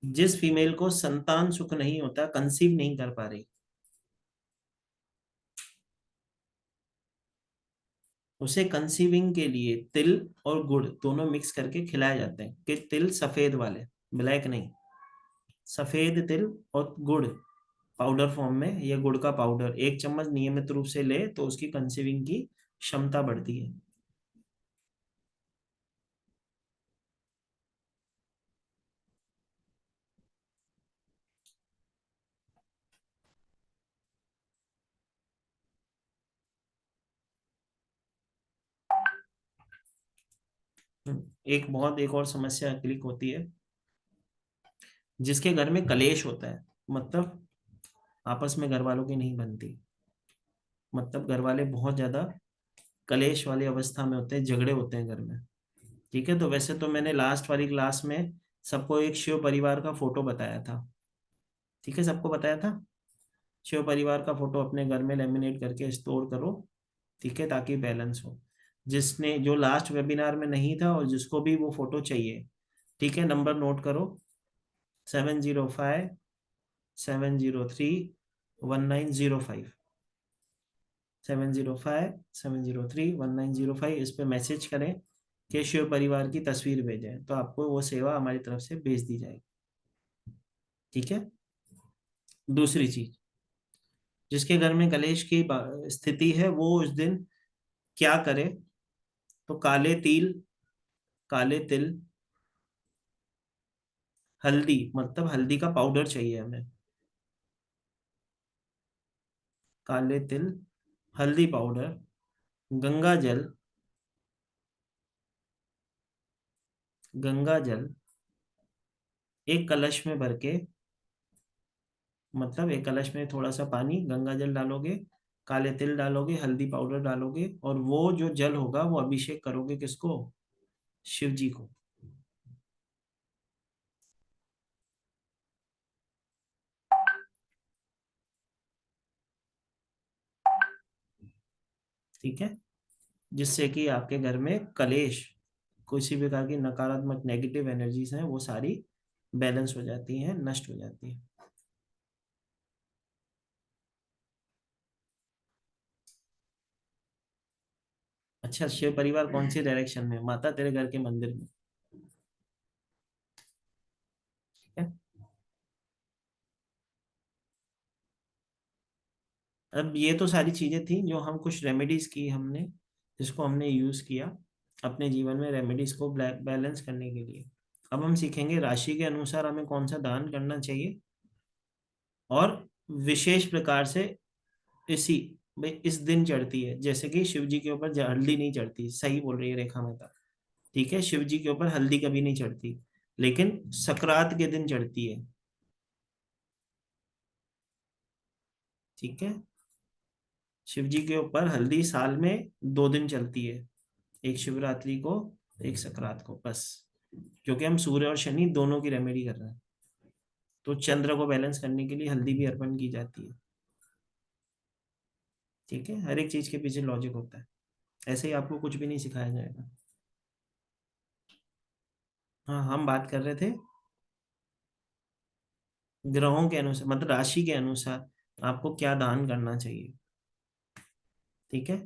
जिस फीमेल को संतान सुख नहीं होता, कंसीव नहीं कर पा रही, उसे कंसीविंग के लिए तिल और गुड़ दोनों मिक्स करके खिलाए जाते हैं, कि तिल सफेद वाले, ब्लैक नहीं, सफेद तिल और गुड़ पाउडर फॉर्म में, या गुड़ का पाउडर 1 चम्मच नियमित रूप से ले तो उसकी कंसीविंग की क्षमता बढ़ती है। एक और समस्या क्लिक होती है जिसके घर में कलेश होता है, मतलब आपस में घर वालों की नहीं बनती, मतलब घर वाले बहुत ज्यादा कलेश वाली अवस्था में होते हैं, झगड़े होते हैं घर में, ठीक है। तो वैसे तो मैंने लास्ट वाली क्लास में सबको एक शिव परिवार का फोटो बताया था, ठीक है, सबको बताया था। शिव परिवार का फोटो अपने घर में लेमिनेट करके स्टोर करो, ठीक है, ताकि बैलेंस हो। जिसने जो लास्ट वेबिनार में नहीं था और जिसको भी वो फोटो चाहिए, ठीक है, नंबर नोट करो, 7057031905, 7057031905, इस पे मैसेज करें कि शिव परिवार की तस्वीर भेजें तो आपको वो सेवा हमारी तरफ से भेज दी जाएगी, ठीक है। दूसरी चीज, जिसके घर में कलेश की स्थिति है वो उस दिन क्या करे, तो काले तिल हल्दी मतलब हल्दी का पाउडर चाहिए हमें, काले तिल, हल्दी पाउडर, गंगा जल, गंगा जल एक कलश में भर के, मतलब एक कलश में थोड़ा सा पानी, गंगा जल डालोगे, काले तिल डालोगे, हल्दी पाउडर डालोगे, और वो जो जल होगा वो अभिषेक करोगे किसको? शिव जी को। ठीक है, जिससे कि आपके घर में कलेश, किसी भी प्रकार की नकारात्मक नेगेटिव एनर्जीज हैं वो सारी बैलेंस हो जाती हैं, नष्ट हो जाती हैं। अच्छा, शिव परिवार कौन सी डायरेक्शन में? माता तेरे घर के मंदिर में। ठीक है, अब ये तो सारी चीजें थी जो हम कुछ रेमेडीज की हमने, जिसको हमने यूज किया अपने जीवन में रेमेडीज को बैलेंस करने के लिए। अब हम सीखेंगे राशि के अनुसार हमें कौन सा दान करना चाहिए, और विशेष प्रकार से इसी भाई इस दिन चढ़ती है, जैसे कि शिव जी के ऊपर हल्दी नहीं चढ़ती, सही बोल रही है रेखा मेहता। ठीक है, शिव जी के ऊपर हल्दी कभी नहीं चढ़ती, लेकिन सकरात के दिन चढ़ती है। ठीक है, शिव जी के ऊपर हल्दी साल में 2 दिन चलती है, एक शिवरात्रि को, एक सकरात को, बस। क्योंकि हम सूर्य और शनि दोनों की रेमेडी कर रहे हैं, तो चंद्र को बैलेंस करने के लिए हल्दी भी अर्पण की जाती है। ठीक है, हर एक चीज के पीछे लॉजिक होता है, ऐसे ही आपको कुछ भी नहीं सिखाया जाएगा। हाँ, हम बात कर रहे थे ग्रहों के अनुसार, मतलब राशि के अनुसार आपको क्या दान करना चाहिए। ठीक है,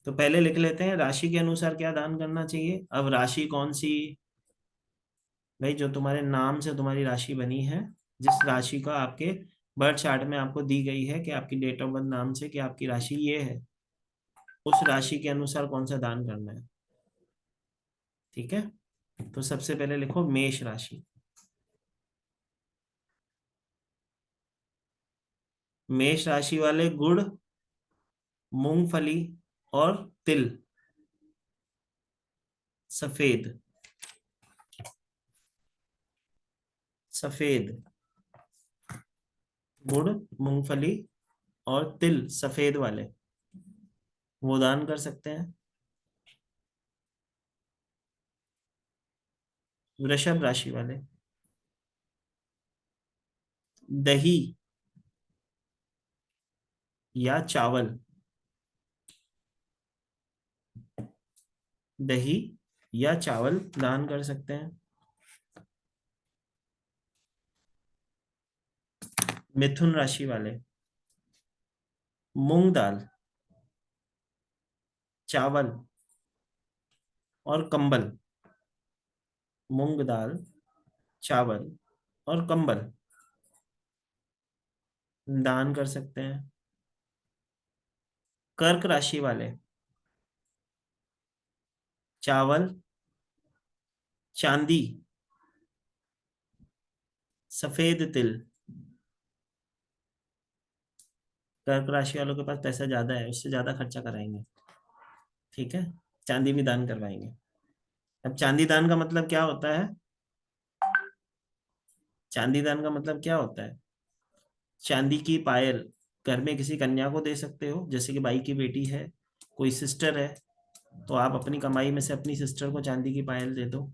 तो पहले लिख लेते हैं राशि के अनुसार क्या दान करना चाहिए। अब राशि कौन सी? भाई जो तुम्हारे नाम से तुम्हारी राशि बनी है, जिस राशि का आपके बर्थ चार्ट में आपको दी गई है कि आपकी डेट ऑफ बर्थ नाम से कि आपकी राशि ये है, उस राशि के अनुसार कौन सा दान करना है। ठीक है, तो सबसे पहले लिखो मेष राशि। मेष राशि वाले गुड़, मूंगफली और तिल, सफेद, सफेद गुड़, मूंगफली और तिल सफेद वाले, वो दान कर सकते हैं। वृषभ राशि वाले दही या चावल, दही या चावल दान कर सकते हैं। मिथुन राशि वाले मूंग दाल, चावल और कंबल, मूंग दाल, चावल और कंबल दान कर सकते हैं। कर्क राशि वाले चावल, चांदी, सफेद तिल। कर्क राशि वालों के पास पैसा ज्यादा है, उससे ज्यादा खर्चा कराएंगे। ठीक है, चांदी भी दान करवाएंगे। अब चांदी दान का मतलब क्या होता है? चांदी दान का मतलब क्या होता है? चांदी की पायल घर में किसी कन्या को दे सकते हो, जैसे कि भाई की बेटी है, कोई सिस्टर है, तो आप अपनी कमाई में से अपनी सिस्टर को चांदी की पायल दे दो,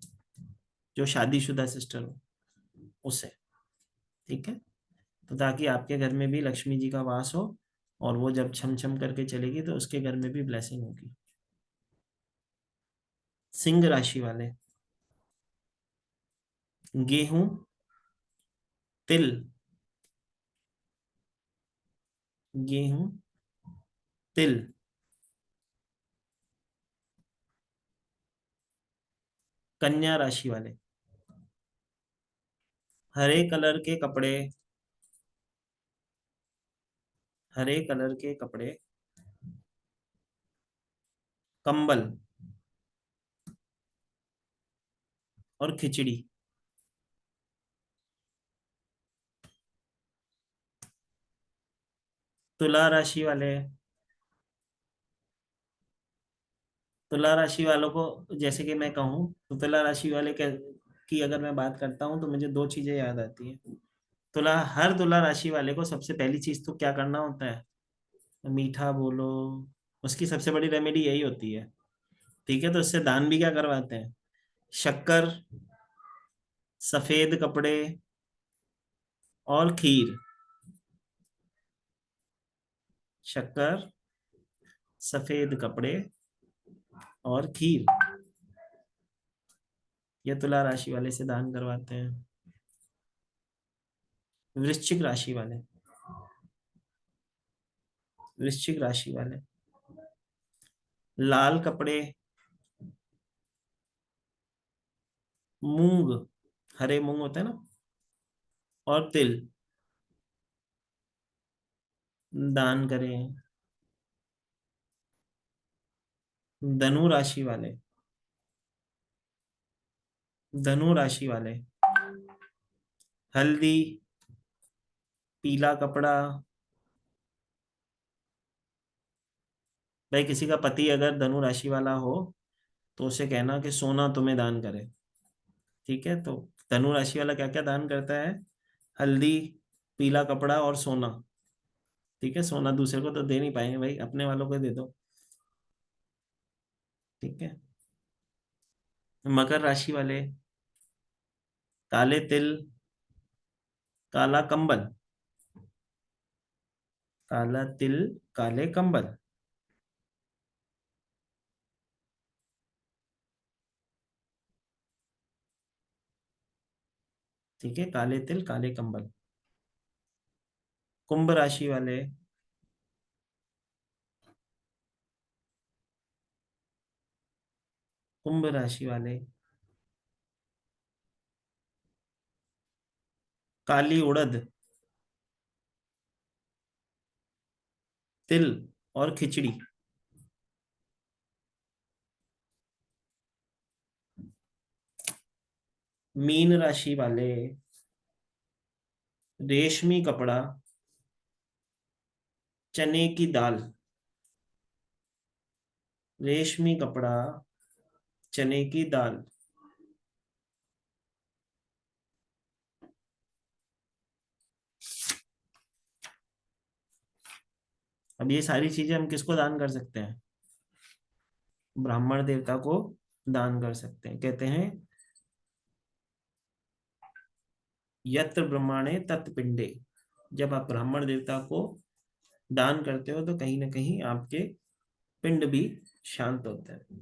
जो शादीशुदा सिस्टर हो उसे। ठीक है, तो ताकि आपके घर में भी लक्ष्मी जी का वास हो, और वो जब छम छम करके चलेगी तो उसके घर में भी ब्लेसिंग होगी। सिंह राशि वाले गेहूं, तिल, गेहूं, तिल। कन्या राशि वाले हरे कलर के कपड़े, हरे कलर के कपड़े, कंबल और खिचड़ी तुला राशि वाले, तुला राशि वालों को जैसे कि मैं कहूँ तो तुला राशि वाले की अगर मैं बात करता हूँ तो मुझे दो चीजें याद आती है। हर तुला राशि वाले को सबसे पहली चीज तो क्या करना होता है, मीठा बोलो, उसकी सबसे बड़ी रेमेडी यही होती है। ठीक है, तो इससे दान भी क्या करवाते हैं, शक्कर, सफेद कपड़े और खीर। शक्कर, सफेद कपड़े और खीर, ये तुला राशि वाले से दान करवाते हैं। वृश्चिक राशि वाले, वृश्चिक राशि वाले लाल कपड़े, मूंग, हरे मूंग होते हैं ना, और तिल दान करें। धनु राशि वाले, धनु राशि वाले हल्दी, पीला कपड़ा। भाई किसी का पति अगर धनु राशि वाला हो तो उसे कहना कि सोना तुम्हें दान करे। ठीक है, तो धनु राशि वाला क्या क्या दान करता है, हल्दी, पीला कपड़ा और सोना। ठीक है, सोना दूसरे को तो दे नहीं पाएंगे भाई, अपने वालों को दे दो। ठीक है, मकर राशि वाले काले तिल, काला कंबल, काला तिल, काले कंबल। ठीक है, काले तिल काले कंबल। कुंभ राशि वाले कुंभ राशि वाले काली उड़द, तिल और खिचड़ी। मीन राशि वाले रेशमी कपड़ा, चने की दाल, रेशमी कपड़ा, चने की दाल। अब ये सारी चीजें हम किसको दान कर सकते हैं, ब्राह्मण देवता को दान कर सकते हैं। कहते हैं यत्र ब्रह्माणे तत् पिंडे, जब आप ब्राह्मण देवता को दान करते हो तो कहीं ना कहीं आपके पिंड भी शांत होते हैं।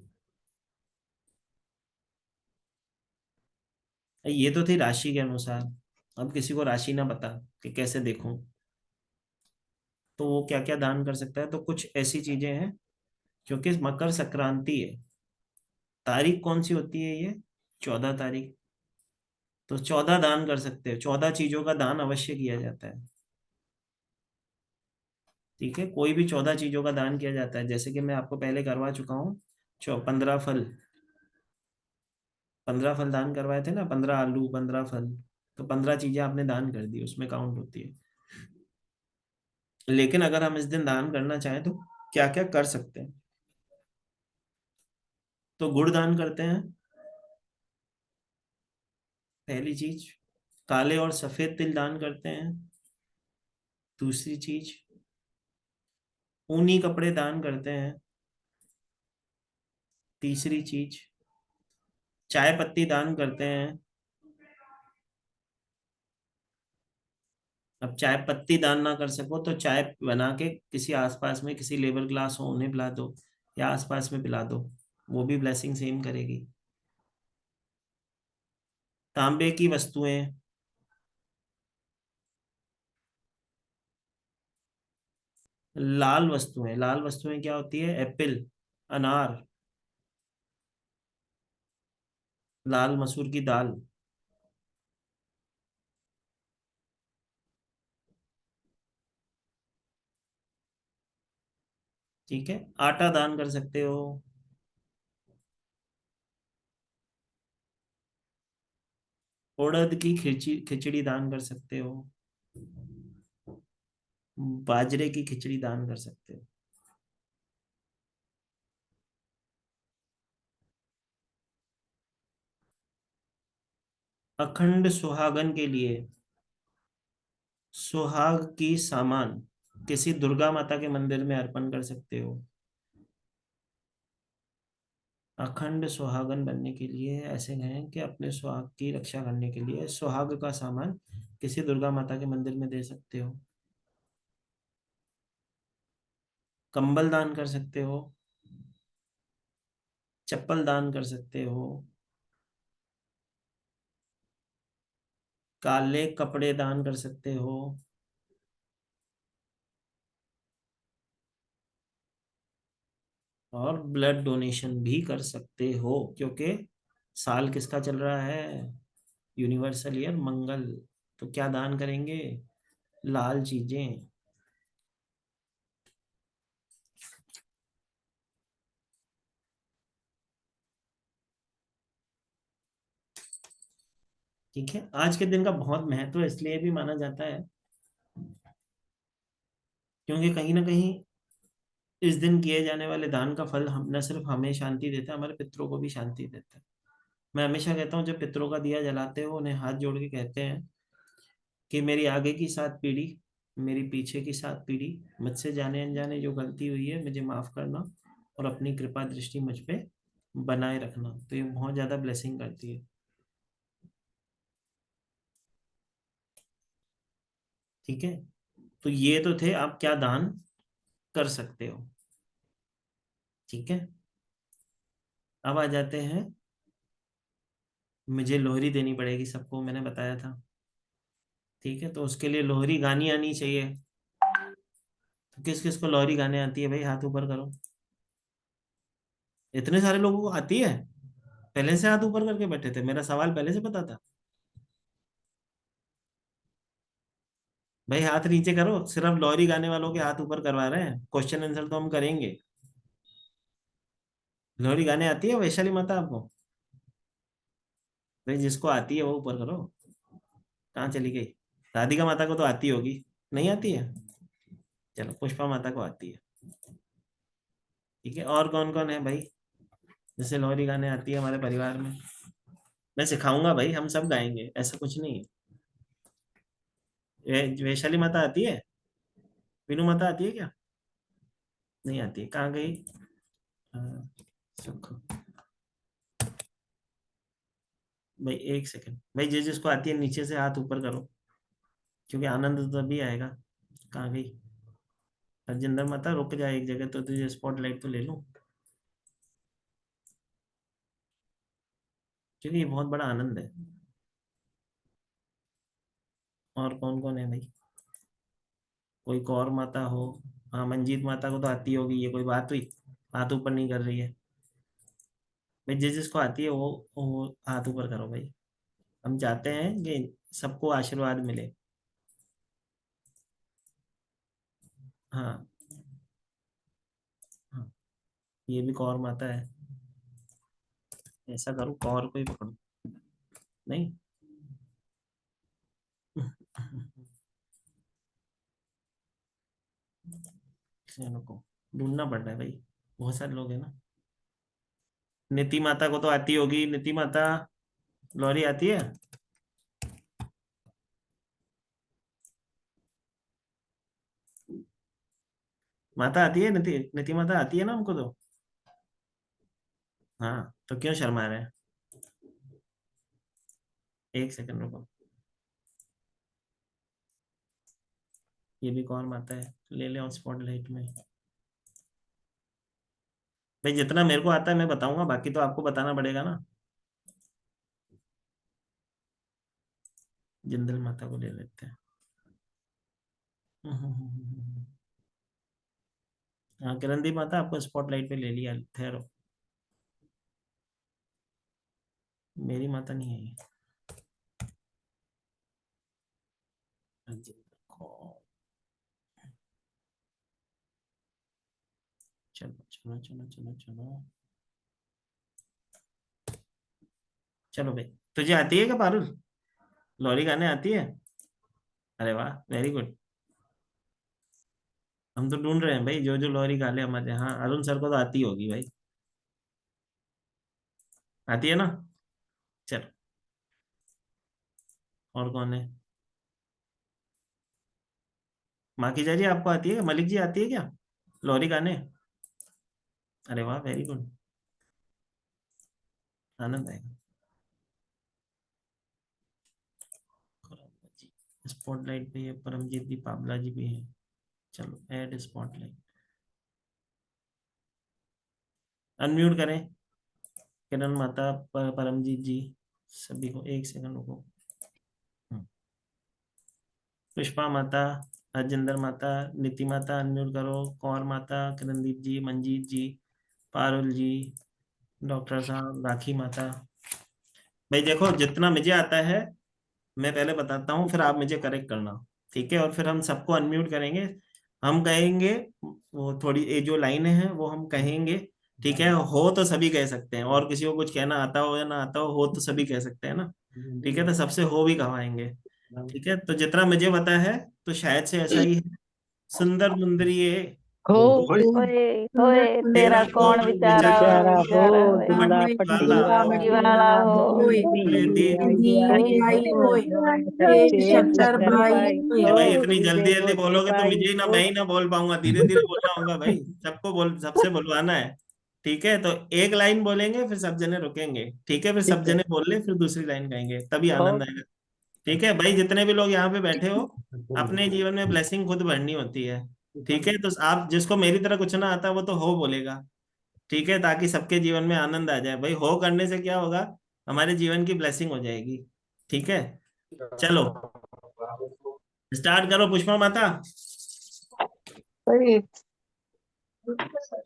ये तो थी राशि के अनुसार। अब किसी को राशि ना पता कि कैसे देखूं तो वो क्या क्या दान कर सकता है, तो कुछ ऐसी चीजें हैं क्योंकि मकर संक्रांति है। तारीख कौन सी होती है ये, 14 तारीख। तो 14 दान कर सकते हैं, 14 चीजों का दान अवश्य किया जाता है। ठीक है, कोई भी 14 चीजों का दान किया जाता है, जैसे कि मैं आपको पहले करवा चुका हूँ। 15 फल, 15 फल दान करवाए थे ना, 15 आलू, 15 फल। तो 15 चीजें आपने दान कर दी, उसमें काउंट होती है। लेकिन अगर हम इस दिन दान करना चाहें तो क्या क्या कर सकते हैं, तो गुड़ दान करते हैं पहली चीज। काले और सफेद तिल दान करते हैं दूसरी चीज। ऊनी कपड़े दान करते हैं तीसरी चीज। चाय पत्ती दान करते हैं। अब चाय पत्ती दान ना कर सको तो चाय बना के किसी आसपास में किसी लेबर क्लास हो उन्हें पिला दो, या आसपास में पिला दो, वो भी ब्लेसिंग सेम करेगी। तांबे की वस्तुएं, लाल वस्तुएं, लाल वस्तुएं क्या होती है, एप्पल, अनार, लाल मसूर की दाल। ठीक है, आटा दान कर सकते हो। उड़द की खिचड़ी खिचड़ी दान कर सकते हो। बाजरे की खिचड़ी दान कर सकते हो। अखंड सुहागन के लिए सुहाग की सामान किसी दुर्गा माता के मंदिर में अर्पण कर सकते हो। अखंड सुहागन बनने के लिए ऐसे हैं कि अपने सुहाग की रक्षा करने के लिए सुहाग का सामान किसी दुर्गा माता के मंदिर में दे सकते हो। कंबल दान कर सकते हो, चप्पल दान कर सकते हो, काले कपड़े दान कर सकते हो, और ब्लड डोनेशन भी कर सकते हो, क्योंकि साल किसका चल रहा है? यूनिवर्सल ईयर मंगल। तो क्या दान करेंगे? लाल चीजें। ठीक है, आज के दिन का बहुत महत्व इसलिए भी माना जाता है क्योंकि कहीं ना कहीं इस दिन किए जाने वाले दान का फल हम न सिर्फ हमें शांति देता है, हमारे पितरों को भी शांति देता है। मैं हमेशा कहता हूँ, जब पितरों का दिया जलाते हो उन्हें हाथ जोड़ के कहते हैं कि मेरी आगे की 7 पीढ़ी, मेरी पीछे की 7 पीढ़ी, मुझसे जाने अनजाने जो गलती हुई है मुझे माफ करना और अपनी कृपा दृष्टि मुझ पे बनाए रखना। तो ये बहुत ज्यादा ब्लेसिंग करती है। ठीक है, तो ये तो थे आप क्या दान कर सकते हो। ठीक है, अब आ जाते हैं, मुझे लोहरी देनी पड़ेगी सबको, मैंने बताया था। ठीक है, तो उसके लिए लोहरी गानी आनी चाहिए। तो किस किस को लोहरी गाने आती है भाई, हाथ ऊपर करो। इतने सारे लोगों को आती है? पहले से हाथ ऊपर करके बैठे थे, मेरा सवाल पहले से पता था। भाई हाथ नीचे करो, सिर्फ लोहरी गाने वालों के हाथ ऊपर करवा रहे हैं, क्वेश्चन आंसर तो हम करेंगे। लोहरी गाने आती है वैशाली माता आपको? भाई जिसको आती है वो ऊपर करो। कहाँ चली गई? राधिका माता को तो आती होगी, नहीं आती है? चलो, पुष्पा माता को आती है। ठीक है, और कौन कौन है भाई जैसे लोहरी गाने आती है हमारे परिवार में? मैं सिखाऊंगा भाई, हम सब गाएंगे, ऐसा कुछ नहीं है। वैशाली माता आती है? विनु माता आती है क्या? नहीं आती है, कहाँ गई? हाँ, सुख। भाई एक सेकंड भाई, जिसको आती है नीचे से हाथ ऊपर करो, क्योंकि आनंद तो तभी आएगा। कहाँ गई? हरजिंदर माता रुक जाए एक जगह, तो तुझे स्पॉटलाइट तो ले लूं, क्योंकि ये बहुत बड़ा आनंद है। और कौन कौन है भाई? कोई कौर माता हो? हाँ, मंजीत माता को तो आती होगी, ये कोई बात हुई? हाथ ऊपर नहीं कर रही है भाई, जिसको आती है वो हाथ ऊपर करो भाई। हम चाहते हैं कि सबको आशीर्वाद मिले। हाँ। हाँ, ये भी कौर माता है। ऐसा करो, कौर को ही पकड़ो। नहीं। चलो को ढूंढना पड़ रहा है भाई, बहुत सारे लोग हैं ना। नीति माता को तो आती होगी, नीति माता लॉरी आती है? माता आती है, नीति नीति माता आती है ना हमको तो। हाँ, तो क्यों शर्मा रहे हैं? एक सेकंड रुको, ये भी कौन माता है, ले ले ऑन स्पॉटलाइट में। भाई जितना मेरे को आता है मैं बताऊंगा, बाकी तो आपको बताना पड़ेगा ना। जिंदल माता को ले लेते हैं। हाँ, किरणदीप माता आपको स्पॉटलाइट पे ले लिया, ठहरो। मेरी माता नहीं है ये। हाँ जी, देखो। चलो चलो चलो चलो चलो। चलो भाई, तुझे आती है क्या पारुल? लॉरी गाने आती है? अरे वाह, वेरी गुड। हम तो ढूंढ रहे हैं भाई जो जो लोहरी गा ले हमारे यहाँ। अरुण सर को तो आती होगी भाई, आती है ना? चलो, और कौन है? माखीजा जी आपको आती है? मलिक जी आती है क्या लोहरी गाने? अरे वाह, वेरी गुड, आनंद आएगा। स्पॉटलाइट भी है, परमजीत भी, पाबला जी भी है। चलो ऐड स्पॉटलाइट, अनम्यूट करें किरण माता, परमजीत जी, सभी को। एक सेकंड रुको। पुष्पा माता, राजेंद्र माता, नीति माता अनम्यूट करो, कौर माता, किरणदीप जी, मंजीत जी, पारुल जी, डॉक्टर साहब, राखी माता। भाई देखो, जितना मुझे आता है मैं पहले बताता हूँ, फिर आप मुझे करेक्ट करना, ठीक है? और फिर हम सबको अनम्यूट करेंगे, हम कहेंगे वो थोड़ी ये जो लाइनें हैं वो हम कहेंगे, ठीक है? हो तो सभी कह सकते हैं, और किसी को कुछ कहना आता हो या ना आता हो तो सभी कह सकते हैं ना, ठीक है? तो सबसे हो भी कहवाएंगे, ठीक है? तो जितना मुझे पता है तो शायद से ऐसा ही है। सुंदर मुंदरिये हो ओए ओए तेरा कौन बेचारा बेचारा हो बेचारा होए दुल्ला मट्टी पट्टी वाला, पट्टी वाला हो बोले दीदी। दीदी भाई होए सच्चे शक्कर शक्कर भाई भाई होए ये हो भाई इतनी जल्दी दीदे जल्दी गोदी बोलोगे तो भाई मुझे ही ना, हो। मैं ही ना बोल पाऊंगा, धीरे धीरे बोलना होगा भाई, सबको बोल, सबसे बुलवाना है, ठीक है? तो एक लाइन बोलेंगे, फिर सब जने रुकेंगे, ठीक है? फिर सब ठीक है। जने बोल ले, फिर दूसरी लाइन गाएंगे, तभी हो आनंद आएगा, ठीक है? भाई जितने भी लोग यहाँ पे बैठे हो, अपने जीवन में ब्लेसिंग खुद भरनी होती है, ठीक है? तो आप जिसको मेरी तरह कुछ ना आता वो तो हो बोलेगा, ठीक है? ताकि सबके जीवन में आनंद आ जाए। भाई हो करने से क्या होगा, हमारे जीवन की ब्लेसिंग हो जाएगी, ठीक है? चलो स्टार्ट करो पुष्पा माता। भाई कौन है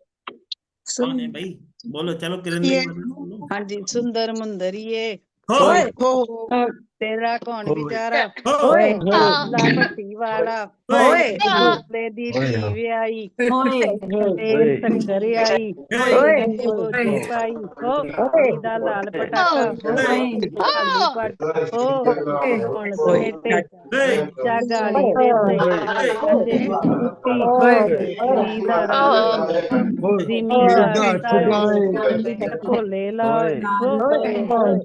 सुन भाई? बोलो, चलो किरण दी ये माता से बोलो। हाँ जी, सुंदर मुंदरिये हो हो हो तेरा कौन बेचारा हो होए दुल्ला पट्टी वाला होए बोले दीदी वे आई होए तेरी शक्कर आई होए दीदे गोदी पाई हो दीदा लाल पटाखा हो होए आलू पट हो कौन समेटे बच्चा गाली देते कंधे बिच कुट्टी दीदा रंग जिमीदार ताए बिच खोले लाए हो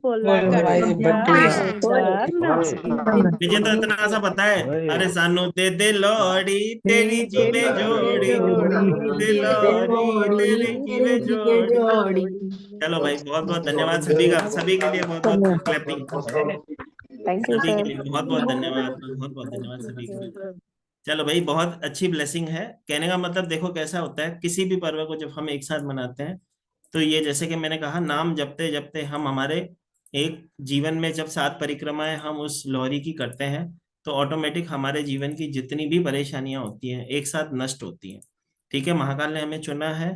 पोला कट जा जिमीदार नाच मुझे तो इतना सा पता है, अरे सानू दे दे लोड़ी तेरी जीवे तेरी जीवे जोड़ी, जोड़ी दे लोड़ी तेरी तेरे जीवे जी के जोड़ी। जोड़ी चलो भाई, बहुत बहुत धन्यवाद सभी का, सभी के लिए बहुत बहुत क्लैपिंग, थैंक यू सभी के सर। लिए बहुत बहुत धन्यवाद, बहुत बहुत धन्यवाद सभी को। चलो भाई, बहुत अच्छी ब्लेसिंग है। कहने का मतलब देखो कैसा होता है, किसी भी पर्व को जब हम एक साथ मनाते हैं तो ये जैसे कि मैंने कहा, नाम जपते जपते हम हमारे एक जीवन में जब 7 परिक्रमाएं हम उस लोहरी की करते हैं तो ऑटोमेटिक हमारे जीवन की जितनी भी परेशानियां होती हैं एक साथ नष्ट होती हैं, ठीक है? महाकाल ने हमें चुना है,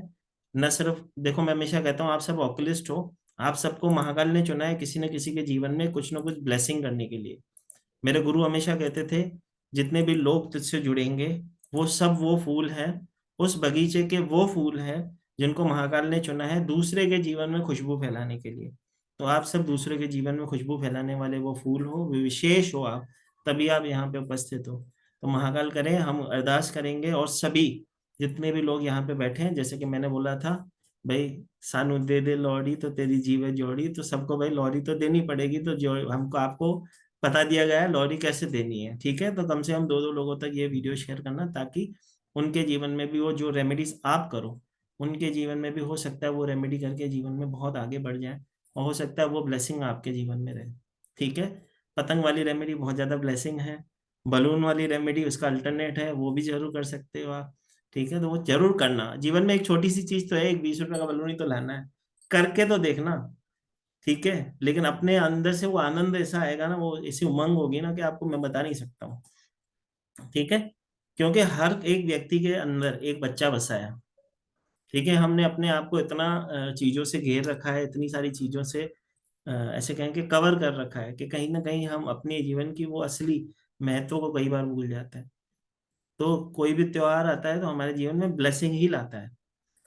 न सिर्फ देखो, मैं हमेशा कहता हूँ आप सब ऑक्युलिस्ट हो, आप सबको महाकाल ने चुना है किसी न किसी के जीवन में कुछ ना कुछ ब्लेसिंग करने के लिए। मेरे गुरु हमेशा कहते थे, जितने भी लोग तुझसे जुड़ेंगे वो सब वो फूल हैं, उस बगीचे के वो फूल हैं जिनको महाकाल ने चुना है दूसरे के जीवन में खुशबू फैलाने के लिए। तो आप सब दूसरे के जीवन में खुशबू फैलाने वाले वो फूल हो, विशेष हो आप, तभी आप यहाँ पे उपस्थित हो। तो महाकाल करें, हम अरदास करेंगे, और सभी जितने भी लोग यहाँ पे बैठे हैं, जैसे कि मैंने बोला था भाई, सानू दे दे लौड़ी तो तेरी जीवे जोड़ी, तो सबको भाई लौड़ी तो देनी पड़ेगी, तो जो हमको आपको बता दिया गया है लॉरी कैसे देनी है, ठीक है? तो कम से कम 2-2 लोगों तक ये वीडियो शेयर करना, ताकि उनके जीवन में भी वो जो रेमेडीज आप करो उनके जीवन में भी हो सकता है वो रेमेडी करके जीवन में बहुत आगे बढ़ जाए, और हो सकता है वो ब्लेसिंग आपके जीवन में रहे, ठीक है? पतंग वाली रेमेडी बहुत ज्यादा ब्लेसिंग है, बलून वाली रेमेडी उसका अल्टरनेट है, वो भी जरूर कर सकते हो आप, ठीक है? तो वो जरूर करना, जीवन में एक छोटी सी चीज तो है, एक 20 रुपए का बलून ही तो लाना है, करके तो देखना, ठीक है? लेकिन अपने अंदर से वो आनंद ऐसा आएगा ना, वो ऐसी उमंग होगी ना कि आपको मैं बता नहीं सकता हूँ, ठीक है? क्योंकि हर एक व्यक्ति के अंदर एक बच्चा बसा है, ठीक है? हमने अपने आप को इतना चीजों से घेर रखा है, इतनी सारी चीजों से ऐसे कहें कि कवर कर रखा है कि कहीं ना कहीं हम अपने जीवन की वो असली महत्व को कई बार भूल जाते हैं। तो कोई भी त्योहार आता है तो हमारे जीवन में ब्लेसिंग ही लाता है,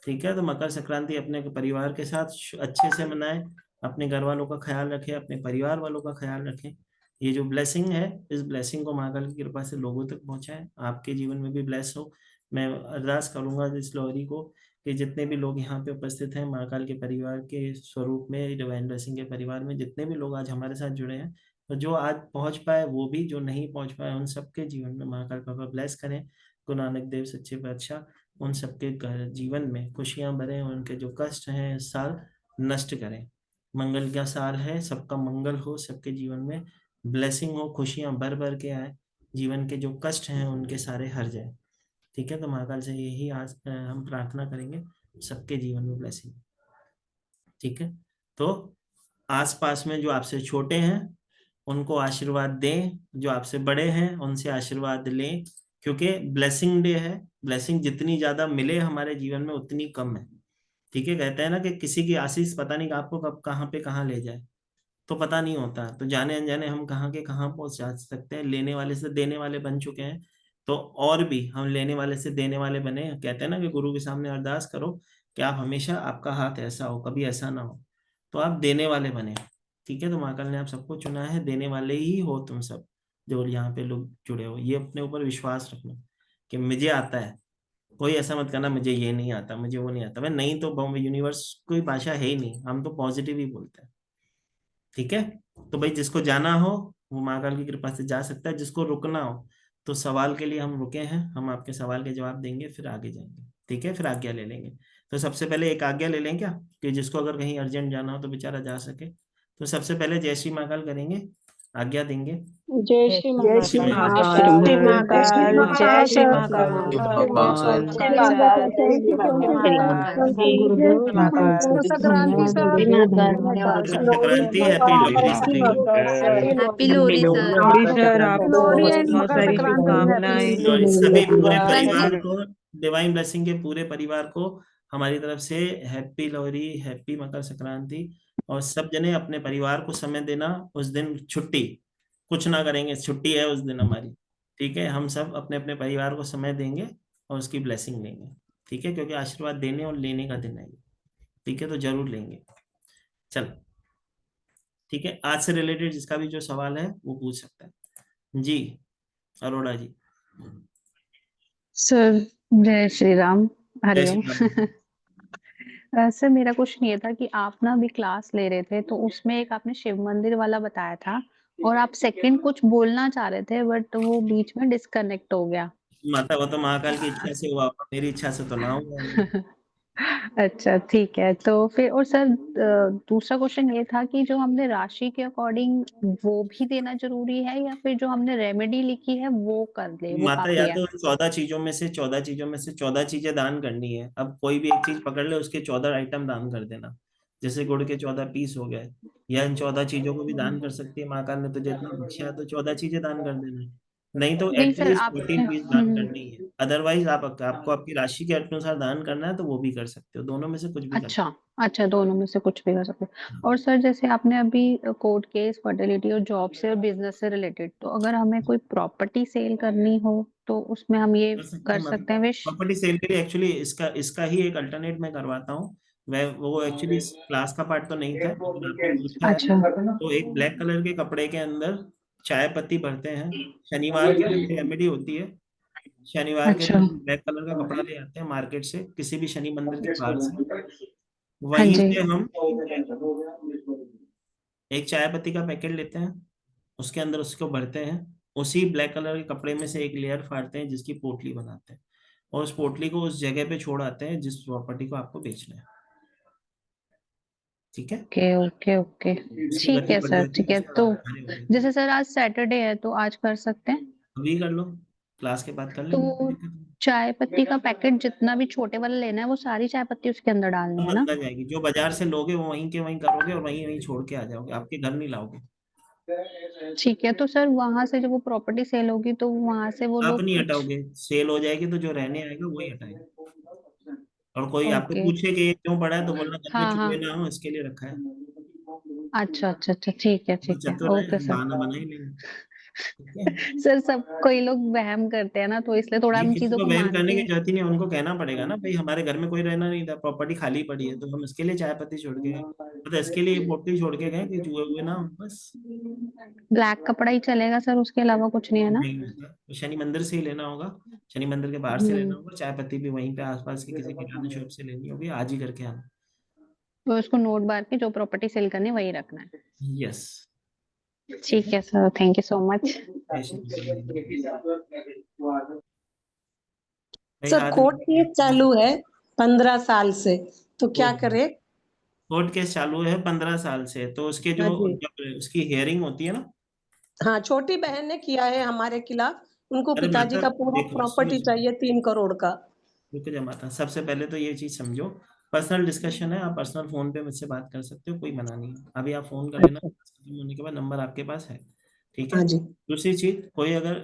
ठीक है? तो मकर संक्रांति अपने परिवार के साथ अच्छे से मनाएं, अपने घर वालों का ख्याल रखें, अपने परिवार वालों का ख्याल रखें। ये जो ब्लेसिंग है, इस ब्लेसिंग को महाकाल की कृपा से लोगों तक पहुंचाएं, आपके जीवन में भी ब्लेस हो, मैं अरदास करूंगा इस लोहरी को कि जितने भी लोग यहाँ पे उपस्थित हैं महाकाल के परिवार के स्वरूप में, डिवाइन ब्लेसिंग के परिवार में जितने भी लोग आज हमारे साथ जुड़े हैं, तो जो आज पहुंच पाए वो भी, जो नहीं पहुंच पाए उन सबके जीवन में महाकाल बाबा ब्लेस करें। गुरु नानक देव सच्चे बादशाह उन सबके जीवन में खुशियां भरें, उनके जो कष्ट हैं इस साल नष्ट करें। मंगल का सार है, सबका मंगल हो, सबके जीवन में ब्लेसिंग हो, खुशियां भर भर के आए, जीवन के जो कष्ट हैं उनके सारे हर जाए। ठीक है, तो महाकाल से यही आज हम प्रार्थना करेंगे, सबके जीवन में ब्लेसिंग। ठीक है, तो आसपास में जो आपसे छोटे हैं उनको आशीर्वाद दें, जो आपसे बड़े हैं उनसे आशीर्वाद लें, क्योंकि ब्लेसिंग डे है। ब्लेसिंग जितनी ज्यादा मिले हमारे जीवन में उतनी कम है। ठीक है, कहते हैं ना कि किसी की आशीष पता नहीं आपको कब कहाँ पे कहाँ ले जाए, तो पता नहीं होता। तो जाने अनजाने हम कहाँ के कहाँ पहुंच जा सकते हैं। लेने वाले से देने वाले बन चुके हैं, तो और भी हम लेने वाले से देने वाले बने। कहते हैं ना कि गुरु के सामने अरदास करो कि आप हमेशा, आपका हाथ ऐसा हो, कभी ऐसा ना हो, तो आप देने वाले बने। ठीक है, तो महाकाल ने आप सबको चुना है, देने वाले ही हो तुम सब जो यहाँ पे लोग जुड़े हो। ये अपने ऊपर विश्वास रखना कि मुझे आता है। कोई ऐसा मत करना मुझे ये नहीं आता, मुझे वो नहीं आता। मैं नहीं, तो यूनिवर्स कोई भाषा है ही नहीं, हम तो पॉजिटिव ही बोलते हैं। ठीक है, तो भाई जिसको जाना हो वो महाकाल की कृपा से जा सकता है, जिसको रुकना हो तो सवाल के लिए हम रुके हैं, हम आपके सवाल के जवाब देंगे फिर आगे जाएंगे। ठीक है, फिर आज्ञा ले लेंगे। तो सबसे पहले एक आज्ञा ले लें क्या, कि जिसको अगर कहीं अर्जेंट जाना हो तो बेचारा जा सके। तो सबसे पहले जय श्री महाकाल करेंगे, आज्ञा देंगे। जय श्री जय श्री महाकाल। महाकाल। जय जय श्री महाकाल। महाकाल। जय महाकाल। जय श्री महाकाल। गुरुदेव महाकाल। संक्रांति सर। संक्रांति, हैप्पी लोहरी सभी को। Happy Lohri sir. Lohri sir, आपको लोहरी बहुत एंड बहुत मकर सारी संक्रांति शुभकामनाएं। लोहरी सभी पूरे संक्रांति। परिवार को, डिवाइन ब्लेसिंग के पूरे परिवार को हमारी तरफ से हैप्पी लोहरी, हैप्पी मकर संक्रांति। और सब जने अपने परिवार को समय देना। उस दिन छुट्टी, कुछ ना करेंगे, छुट्टी है उस दिन हमारी। ठीक है, हम सब अपने अपने परिवार को समय देंगे और उसकी ब्लेसिंग लेंगे। ठीक है, क्योंकि आशीर्वाद देने और लेने का दिन है ये। ठीक है, तो जरूर लेंगे। चल ठीक है, आज से रिलेटेड जिसका भी जो सवाल है वो पूछ सकता है जी। अरोड़ा जी। सर जय श्री राम। जय हरिओम। श्री राम। सर मेरा क्वेश्चन ये था कि आप ना अभी क्लास ले रहे थे तो उसमें एक आपने शिव मंदिर वाला बताया था और आप सेकंड कुछ बोलना चाह रहे थे बट वो बीच में डिस्कनेक्ट हो गया। माता, वो तो महाकाल की इच्छा से हुआ होगा, मेरी इच्छा से तो ना हुआ। अच्छा ठीक है, तो फिर और सर दूसरा क्वेश्चन ये था कि जो हमने राशि के अकॉर्डिंग वो भी देना जरूरी है या फिर जो हमने रेमेडी लिखी है वो कर ले वो माता, या काफी है? तो 14 चीजों में से 14 चीजें दान करनी है। अब कोई भी एक चीज पकड़ ले, उसके 14 आइटम दान कर देना। जैसे गुड़ के 14 पीस हो गए, या इन 14 चीजों को भी दान कर सकती है महाकाल ने। तो जितनी इच्छा है तो 14 चीजें दान कर देना है। नहीं तो नहीं सर एटलीस्ट आपने 14 पीस दान करनी है। अदरवाइज आपको आपकी राशि के अनुसार दान करना है तो वो भी कर सकते हो, दोनों में से कुछ भी कर सकते अच्छा, अच्छा दोनों में से कुछ भी कर सकते हैं। हो। और सर जैसे आपने अभी कोर्ट केस, फर्टिलिटी और जॉब से और बिजनेस से रिलेटेड, तो अगर हमें कोई प्रॉपर्टी सेल करनी हो तो उसमें हम ये कर सकते कर हैं सकते हैं विश? प्रॉपर्टी सेल के लिए। एक्चुअली इसका इसका ही एक अल्टरनेट मैं करवाता हूँ। वह वो एक्चुअली इस क्लास का पार्ट तो नहीं था, लेकिन आपने पूछा है। अच्छा तो एक ब्लैक कलर के कपड़े के अंदर चाय पत्ती भरते हैं। शनिवार के दिन रेमेडी होती है। शनिवार के अच्छा। दिन ब्लैक कलर का कपड़ा ले आते हैं मार्केट से, किसी भी शनि मंदिर के बाहर से। हाँ वहीं जी। से हम एक चाय पत्ती का पैकेट लेते हैं, उसके अंदर उसको भरते हैं। उसी ब्लैक कलर के कपड़े में से एक लेयर फाड़ते हैं जिसकी पोटली बनाते हैं, और उस पोटली को उस जगह पे छोड़ आते हैं जिस प्रॉपर्टी को आपको बेचना है। ठीक है, ओके ओके ओके, उसकी ठीक गति है बढ़ सर, जाती है, ठीक है। उसका तो कार्य हो जाती है। जैसे सर आज सैटरडे है तो आज कर सकते हैं? अभी कर लो, क्लास के बाद कर लेना, कोई तो दिक्कत नहीं। चाय पत्ती का पैकेट जितना भी छोटे वाला लेना है वो सारी चाय पत्ती उसके अंदर डालनी सब है ना? अंदर जाएगी, जो बाजार से लोगे वो वहीं के वहीं करोगे और वहीं वहीं छोड़ के आ जाओगे, आपके घर नहीं लाओगे। ठीक है, तो सर वहां से जब वो प्रॉपर्टी सेल होगी तो वहां से वो आप लोग नहीं कुछ? हटाओगे, सेल हो जाएगी तो जो रहने आएगा वही हटाएगा। और कोई आपको ओके। पूछे कि ये क्यों पड़ा है तो बोलना घर में हाँ हाँ। चूहे ना हो इसके लिए रखा है। अच्छा अच्छा अच्छा, ठीक है वो ठीक है, चतुर है, ओके हम सर। बहाना बना ही लेंगे। ठीक है? सर सब कोई लोग वहम करते हैं ना, तो इसलिए थोड़ा ये हम किसी चीजों को को वहम मानते करने की हैं। जरूरत ही नहीं, उनको कहना पड़ेगा ना भाई हमारे घर में कोई रहना नहीं था, प्रॉपर्टी खाली पड़ी है, तो हम इसके लिए चाय पत्ती छोड़ के गए, मतलब इसके लिए पोटली छोड़ के गए कि जुए हुए ना हो, बस। ब्लैक कपड़ा ही चलेगा सर, उसके अलावा कुछ नहीं है ना? नहीं होता तो शनि मंदिर से ही लेना होगा, शनि मंदिर के बाहर से लेना होगा, चाय पत्ती भी वहीं पे आसपास की किसी किराना शॉप से लेनी होगी, आज ही करके आना। तो उसको नोट बार के जो प्रॉपर्टी सेल करनी है वही रखना है। यस। ठीक है sir, thank you so much. Sir court case चालू है 15 साल से, तो क्या करे? कोर्ट केस चालू है 15 साल से, तो उसके हाँ जो जी। जब उसकी हियरिंग होती है ना, हाँ, छोटी बहन ने किया है हमारे खिलाफ, उनको अरे पिताजी का मतलब पूरा देखो प्रॉपर्टी चाहिए 3 करोड़ का। रुक जा माता, सबसे पहले तो ये चीज समझो, पर्सनल डिस्कशन है, आप पर्सनल फोन पे मुझसे बात कर सकते हो, कोई मना नहीं है, अभी आप फोन कर लेना, अच्छा। खत्म होने के बाद नंबर आपके पास है, ठीक है? हाँ जी। दूसरी चीज, कोई अगर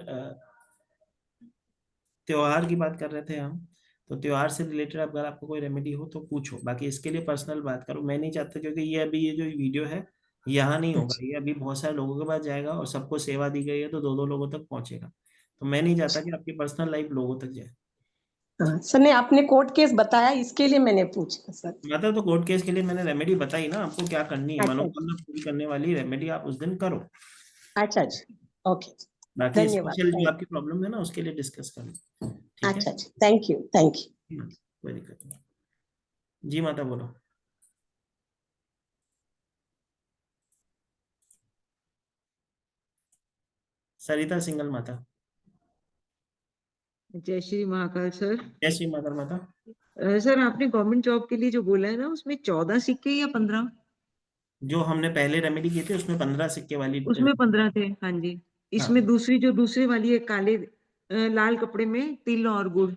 त्योहार की बात कर रहे थे हम, तो त्योहार से रिलेटेड अगर आपको कोई रेमेडी हो तो पूछो, बाकी इसके लिए पर्सनल बात करो, मैं नहीं चाहता, क्योंकि ये जो वीडियो है यहाँ नहीं होगा, अच्छा। ये अभी बहुत सारे लोगों के पास जाएगा और सबको सेवा दी गई है तो दो दो लोगों तक पहुंचेगा, तो मैं नहीं चाहता कि आपकी पर्सनल लाइफ लोगों तक जाए। हाँ सर, नहीं आपने कोर्ट केस बताया, इसके लिए मैंने पूछा सर। मतलब तो कोर्ट केस के लिए मैंने रेमेडी बताई ना आपको, क्या करनी है, अच्छा मनोकामना पूरी करने वाली रेमेडी आप उस दिन करो, अच्छा जी, ओके, बाकी धन्यवाद, स्पेशल जो थैंक आपकी प्रॉब्लम है ना उसके लिए डिस्कस कर लो, यू। ठीक है? अच्छा जी, थैंक यू, थैंक यू। कोई दिक्कत नहीं। जी माता बोलो। सरिता सिंगल माता। जय श्री महाकाल सर। जय श्री माता माता। सर आपने गवर्नमेंट जॉब के लिए जो बोला है ना, उसमें 14 सिक्के या 15? जो हमने पहले रेमेडी की थी उसमें 15 सिक्के वाली उसमें 15 थे, हाँ जी। इसमें हाँ, दूसरी वाली है, काले लाल कपड़े में तिल और गुड़,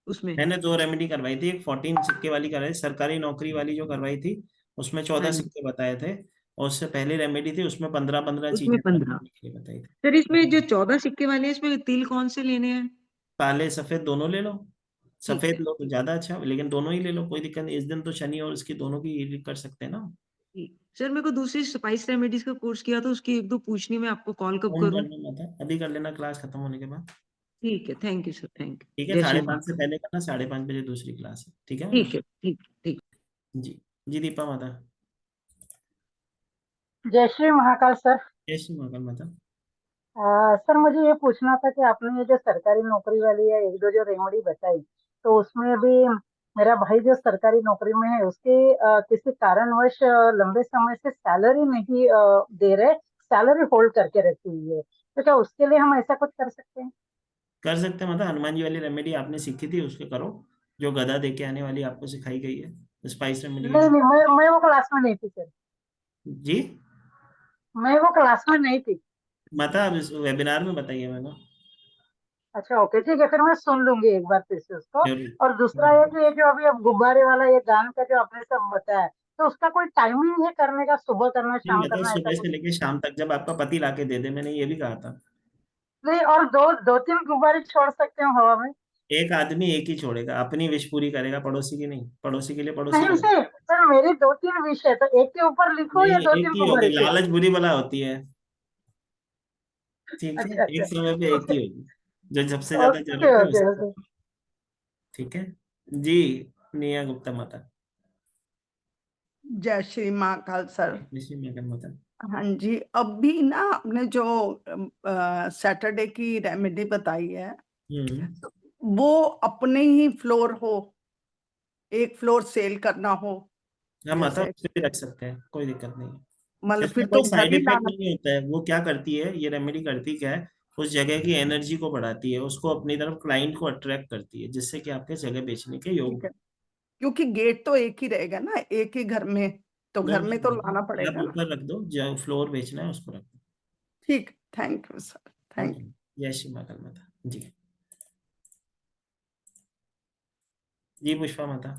उसमें। मैंने दो रेमेडी करवाई थी, एक 14 सिक्के वाली करवाई, सरकारी नौकरी वाली जो करवाई थी उसमें हाँ 14 जी, सिक्के बताए थे, और उससे पहले रेमेडी थी उसमें 15-15 उसमें चीजें 15। करने के लिए बताई थी। सर इसमें जो 14 सिक्के वाले हैं, इसमें तिल कौन से लेने हैं? काले सफेद दोनों ले लो, ठीक सफेद है, लो तो ज्यादा अच्छा, लेकिन दोनों ही ले लो, कोई दिक्कत नहीं, इस दिन तो शनि और इसकी दोनों की कर सकते हैं ना। ठीक। सर मेरे को दूसरी स्पाइस रेमेडीज का कोर्स किया था, उसकी एक दो पूछनी, मैं आपको कॉल कब फोन करूं? करना था, अभी कर लेना क्लास खत्म होने के बाद, ठीक है, थैंक यू सर, थैंक ठीक यू। है? जय श्री 5:30 से महाकाल। पहले करना, 5:30 बजे दूसरी क्लास है, ठीक है माता? ठीक है, ठीक ठीक। जी। जी दीपा माता। जय श्री महाकाल सर। जय श्री महाकाल माता। सर मुझे ये पूछना था कि आपने ये जो सरकारी नौकरी वाली है एक दो जो रेमेडी बताई, तो उसमें भी मेरा भाई जो सरकारी नौकरी में है उसके किसी कारणवश लंबे समय से सैलरी नहीं दे रहे, सैलरी होल्ड करके रखी हुई है, तो क्या उसके लिए हम ऐसा कुछ कर सकते हैं? कर सकते हैं, मतलब हनुमान जी वाली रेमेडी आपने सीखी थी उसके करो, जो गदा दे के आने वाली आपको सिखाई गई है, स्पाइस रेमेडी नहीं वाली। नहीं, मैं वो क्लास में नहीं थी सर, जी मैं वो क्लास में नहीं थी। माता, आप इस वेबिनार में बताइए मैंने। अच्छा ओके, ठीक है, फिर मैं सुन लूंगी एक बार फिर से उसको। और दूसरा ये जरूर। कि ये जो अभी अब गुब्बारे वाला ये गान का जो आपने सब बताया, तो उसका कोई टाइमिंग है करने का, सुबह करना नहीं शाम मतलब करना ऐसा सुबह कुछ? से लेके शाम तक, जब आपका पति लाके दे दे, मैंने ये भी कहा था। नहीं, और दो दो तीन गुब्बारे छोड़ सकते हो हवा में? एक आदमी एक ही छोड़ेगा, अपनी विश पूरी करेगा, पड़ोसी की नहीं, पड़ोसी के लिए पड़ोसी नहीं रहे। से सर, मेरी दो तीन विश है, तो एक के ऊपर लिखो या नहीं, दो एक तीन ही होगी, गुब्बारे चाहिए? लालच बुरी बला होती है, ठीक है? अच्छा एक अच्छा, समय पे एक ओके ही होगी, जो सबसे ज्यादा ओके जरूरत है ओके उसको, ओके। ठीक है? जी। नेहा गुप्ता माता। जय श्री महाकाल सर। निश्चित मेघन माता। हाँ जी, अभी ना आपने जो सैटरडे की रेमेडी बताई है, हम्म। वो अपने ही फ्लोर हो, एक फ्लोर सेल करना हो, हम माता जैसे उस पे भी रख सकते हैं, कोई दिक्कत नहीं है, मतलब इसमें फिर कोई तो घर साइड ही इफेक्ट लाना। नहीं होता है, वो क्या करती है ये रेमेडी, करती क्या है, उस जगह की एनर्जी को बढ़ाती है, उसको अपनी तरफ क्लाइंट को अट्रैक्ट करती है, जिससे कि आपके जगह बेचने के योग। ठीक है, क्योंकि गेट तो एक ही रहेगा ना, एक ही घर में, तो वो घर में मत तो रखो, लाना आप पड़ेगा ना। ऊपर रख दो, जो फ्लोर बेचना है उसको रख दो। ठीक, thank you sir, thank okay. जय श्री माता माता। जी। जी पुष्पा माता।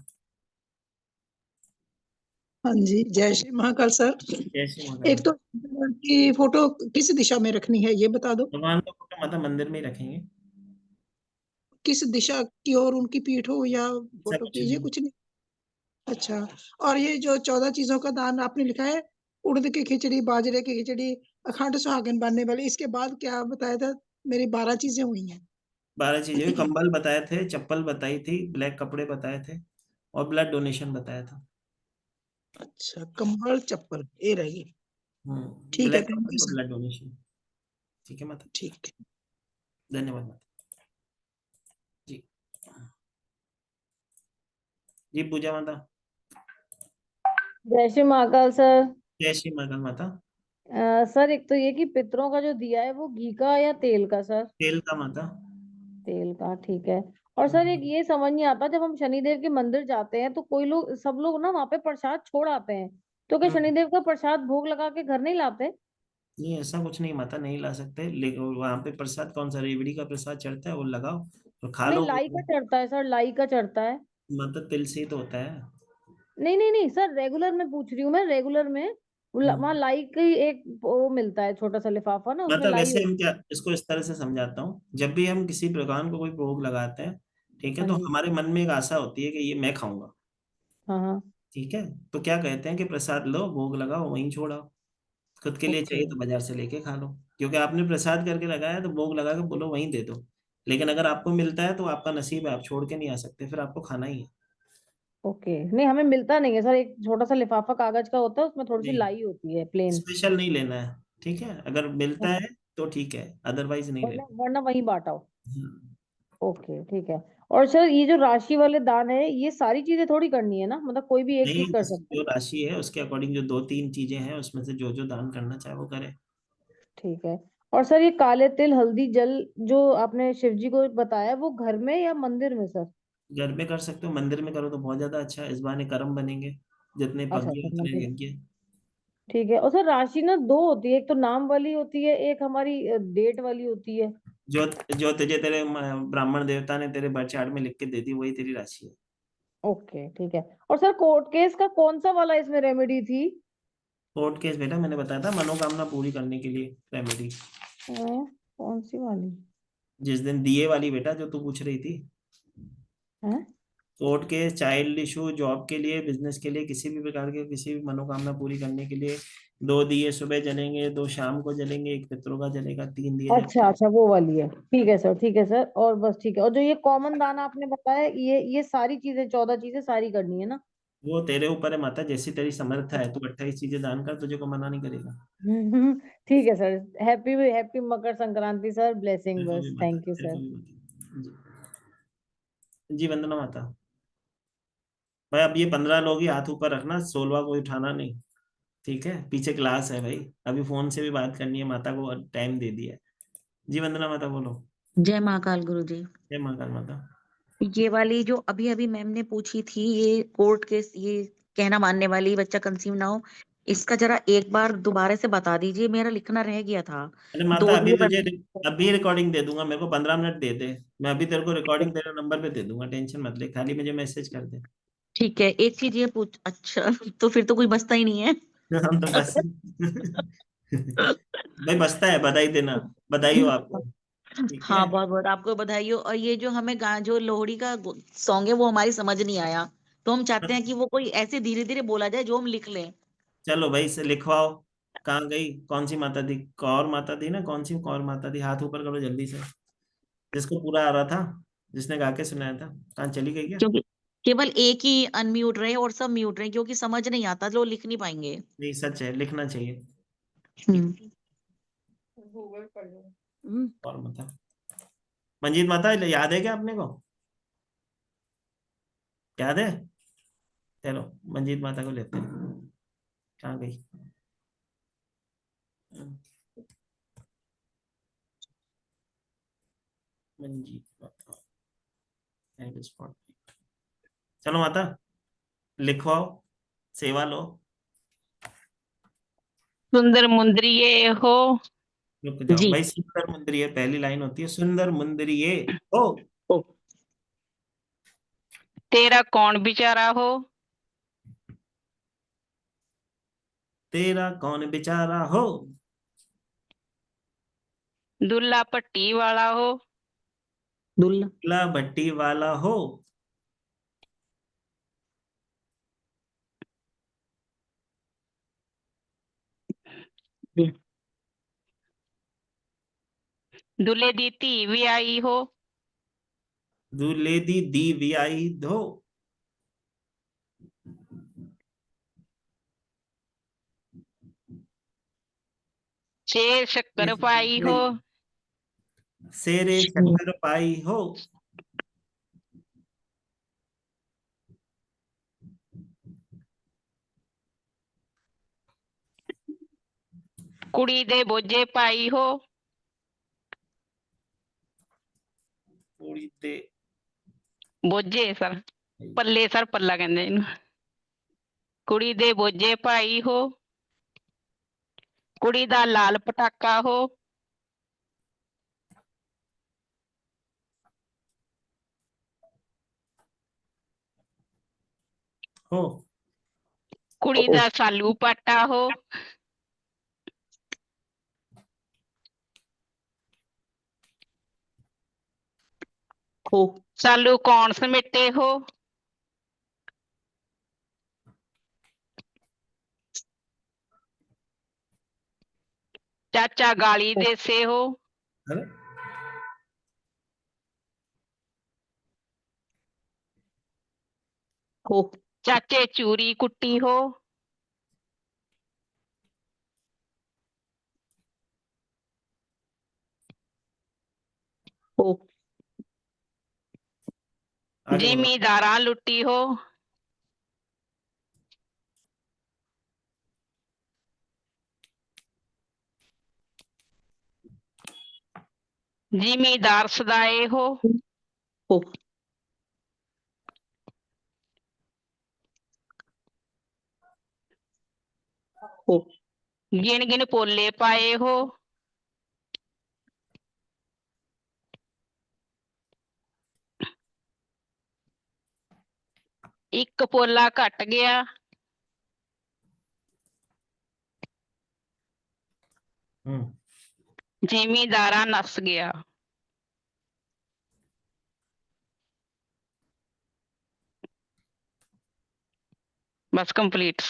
हाँ जी, जय श्री महाकाल सर। जय श्री माता एक तो माता। की फोटो किस दिशा में रखनी है ये बता दो। भगवान का फोटो माता मंदिर में ही रखेंगे, किस दिशा की ओर उनकी पीठ हो या ऐसा फोटो कुछ की, ये नहीं। कुछ नहीं। अच्छा, और ये जो 14 चीजों का दान आपने लिखा है, उड़द की खिचड़ी, बाजरे की खिचड़ी, अखंड सुहागन बनने वाली, इसके बाद क्या बताया था? मेरी 12 चीजें हुई हैं। 12 चीजें, कंबल बताए थे, चप्पल बताई थी, ब्लैक कपड़े बताए थे और ब्लड डोनेशन बताया था। अच्छा, कंबल चप्पल ये रहेगी। ठीक है, ब्लैक थैंक कपड़े यू और सर। Blood donation. ठीक है माता, ठीक है। धन्यवाद माता जी। जी पूजा माता। जय श्री महाकाल सर। जय श्री मंगल माता। सर एक तो ये कि पितरों का जो दिया है वो घी का या तेल का सर? तेल का माता। तेल का, ठीक है। और सर एक ये समझ नहीं आता, जब हम शनिदेव के मंदिर जाते हैं तो कोई लोग, सब लोग ना वहाँ पे प्रसाद छोड़ आते हैं, तो क्या शनिदेव का प्रसाद भोग लगा के घर नहीं लाते? नहीं ऐसा कुछ नहीं माता, नहीं ला सकते, लेकिन वहां पे प्रसाद कौन सा रेवड़ी का प्रसाद चढ़ता है, वो लगाओ और खा नहीं, लो। लाई का चढ़ता है सर, लाई का चढ़ता है। माता तिल से ही तो होता है। नहीं नहीं नहीं सर, रेगुलर में पूछ रही हूँ मैं, रेगुलर में वहाँ लाई का ही एक वो मिलता है, छोटा सा लिफाफा ना, उसमें माता लाई वैसे हम होती क्या, है। इसको इस तरह से समझाता हूँ, जब भी हम किसी भगवान को कोई भोग लगाते हैं, ठीक है, हाँ तो जी। हमारे मन में एक आशा होती है कि ये मैं खाऊंगा। हाँ हाँ। ठीक है, तो क्या कहते हैं कि प्रसाद लो, भोग लगाओ, वहीं छोड़ाओ। खुद के लिए ओके। चाहिए तो बाजार से लेके खा लो, क्योंकि आपने प्रसाद करके लगाया तो भोग लगा के बोलो वहीं दे दो। लेकिन अगर आपको मिलता है तो आपका नसीब है, आप छोड़ के नहीं आ सकते, फिर आपको खाना ही है। ओके, नहीं हमें मिलता नहीं है सर, एक छोटा सा लिफाफा कागज का होता है, उसमें थोड़ी सी नहीं, लाई होती है, प्लेन। स्पेशल नहीं लेना है। ठीक है, अगर मिलता है तो ठीक है, अदरवाइज नहीं वरना लेना। वरना वहीं बांटा हो। हाँ। ओके ठीक है। और सर ये जो राशि वाले दान है, ये सारी चीजें थोड़ी करनी है ना, मतलब कोई भी एक नहीं, चीज कर सकता जो है? राशि है उसके अकॉर्डिंग जो 2-3 चीजें हैं उसमें से जो जो दान करना चाहे वो करे। ठीक है। और सर ये काले तिल हल्दी जल जो आपने शिव जी को बताया, वो घर में या मंदिर में सर? घर में कर सकते हो, मंदिर में करो तो बहुत ज्यादा अच्छा है, इस बहाने कर्म बनेंगे, जितने अच्छा पज्ञ अच्छा, उतने मंदिर। यज्ञ। ठीक है। और सर राशि ना दो होती है, एक तो नाम वाली होती है, एक हमारी डेट वाली होती है। जो जो तुझे तेरे ब्राह्मण देवता ने तेरे बर्थ चार्ट में लिख के दे दी वही तेरी राशि है। ओके ठीक है। और सर कोर्ट केस का कौन सा वाला इसमें रेमेडी थी? कोर्ट केस बेटा, मैंने बताया था मनोकामना पूरी करने के लिए रेमेडी। कौन सी वाली? जिस दिन दिए वाली बेटा, जो तू पूछ रही थी। है? Court case, child issue, job के लिए, बिजनेस के लिए, किसी भी प्रकार के किसी भी मनोकामना पूरी करने के लिए 2 दिए सुबह जलेंगे, 2 शाम को जलेंगे, 1 पितरों का जलेगा, 3 दिए जलेंगे। अच्छा अच्छा, वो वाली है, ठीक है सर, ठीक है सर। और बस ठीक है। और जो ये कॉमन दाना आपने बताया, ये सारी चीजें, 14 चीजें सारी करनी है ना? वो तेरे ऊपर है माता, जैसी तेरी समर्थ है, तू 28 चीजें दान कर, तुझे को मना नहीं करेगा। ठीक है sir. Happy happy Makar Sankranti sir, blessing तेरे को भी बस, माता, थैंक यू तेरे को सर। भी माता जी। वंदना माता। भाई अब ये 15 लोग ही हाथ ऊपर रखना, 16वां कोई उठाना नहीं। ठीक है, पीछे क्लास है भाई, अभी फोन से भी बात करनी है, माता को टाइम दे दिया है। जी वंदना माता बोलो। जय महाकाल गुरु जी। जय महाकाल माता। ये वाली जो अभी अभी मैम ने पूछी थी, ये कोर्ट केस, ये कहना मानने वाली, बच्चा कंसीव ना हो, इसका जरा एक बार दोबारा से बता दीजिए, मेरा लिखना रह गया था। अरे माता 2 अभी दिए तुझे, बन। अभी रिकॉर्डिंग दे दूंगा, मेरे को 15 मिनट दे दे, मैं अभी तेरे को रिकॉर्डिंग तेरे नंबर पे दे दूंगा, टेंशन मत ले, खाली मुझे मैसेज कर दे। ठीक है, एक चीज ये पूछ, अच्छा तो फिर तो कोई बचता ही नहीं है। हम तो बस भाई बसता है, बधाई देना, बधाई हो आपको। ठीक है। हाँ, बहुत बहुत आपको बधाई हो। और ये जो हमें जो लोहड़ी का सॉन्ग है वो हमारी समझ नहीं आया, तो हम चाहते हैं कि वो कोई ऐसे धीरे धीरे बोला जाए जो हम लिख लें। चलो भाई से लिखवाओ। कहाँ गई, कौन सी माता थी, कौर माता थी ना, कौन सी कौर माता थी, हाथ ऊपर करो जल्दी से, जिसको पूरा आ रहा था, जिसने गा के सुनाया था, कहाँ चली गई क्या? क्योंकि केवल एक ही अनम्यूट रहे और सब म्यूट रहे, क्योंकि समझ नहीं आता, लोग लिख नहीं पाएंगे। नहीं सच है, लिखना चाहिए। ठीक। हम्म। और माता, मंजीत माता याद है क्या आपने को, याद है? चलो मंजीत माता को लेते हैं, कहाँ गई? मंजीत माता एंड स्पॉट। चलो माता लिखवाओ, सेवा लो। सुंदर मुंदरिये हो। रुक जाओ जी। भाई, सुंदर मुंदरिये पहली लाइन होती है, सुंदर मुंदरिये हो। ओ। तेरा कौन बेचारा हो। तेरा कौन बेचारा हो। दुल्ला पट्टी वाला हो। दुल्ला। ला भट्टी वाला हो। जी। दुल्हे दी धी भी आई हो। दूल्हे दी विआई धो। शेर शक्कर पाई हो। शेरे शक्कर पाई हो। कुड़ी दे बोझे पाई हो। कुड़ी दे बोझे सर पल्ले सर पल्ला कहंदे इहनूं। कुड़ी दे बोझे पाई हो। कुड़ी दा लाल पटाका हो। हो। कुड़ी दा सालू पाटा हो। हो। सालू कौन समेटे हो। चाचा गाली देसे हो। अरे हो। चाचे चूरी कुट्टी हो। हो। आगे बोलो। जिमीदारा लुट्टी हो। जिमीदार सदाए हो। हो। हो। गिन गिन पोले पाए हो। एक पोला घट गया। जिमीदारा नस गया। बस कंप्लीट।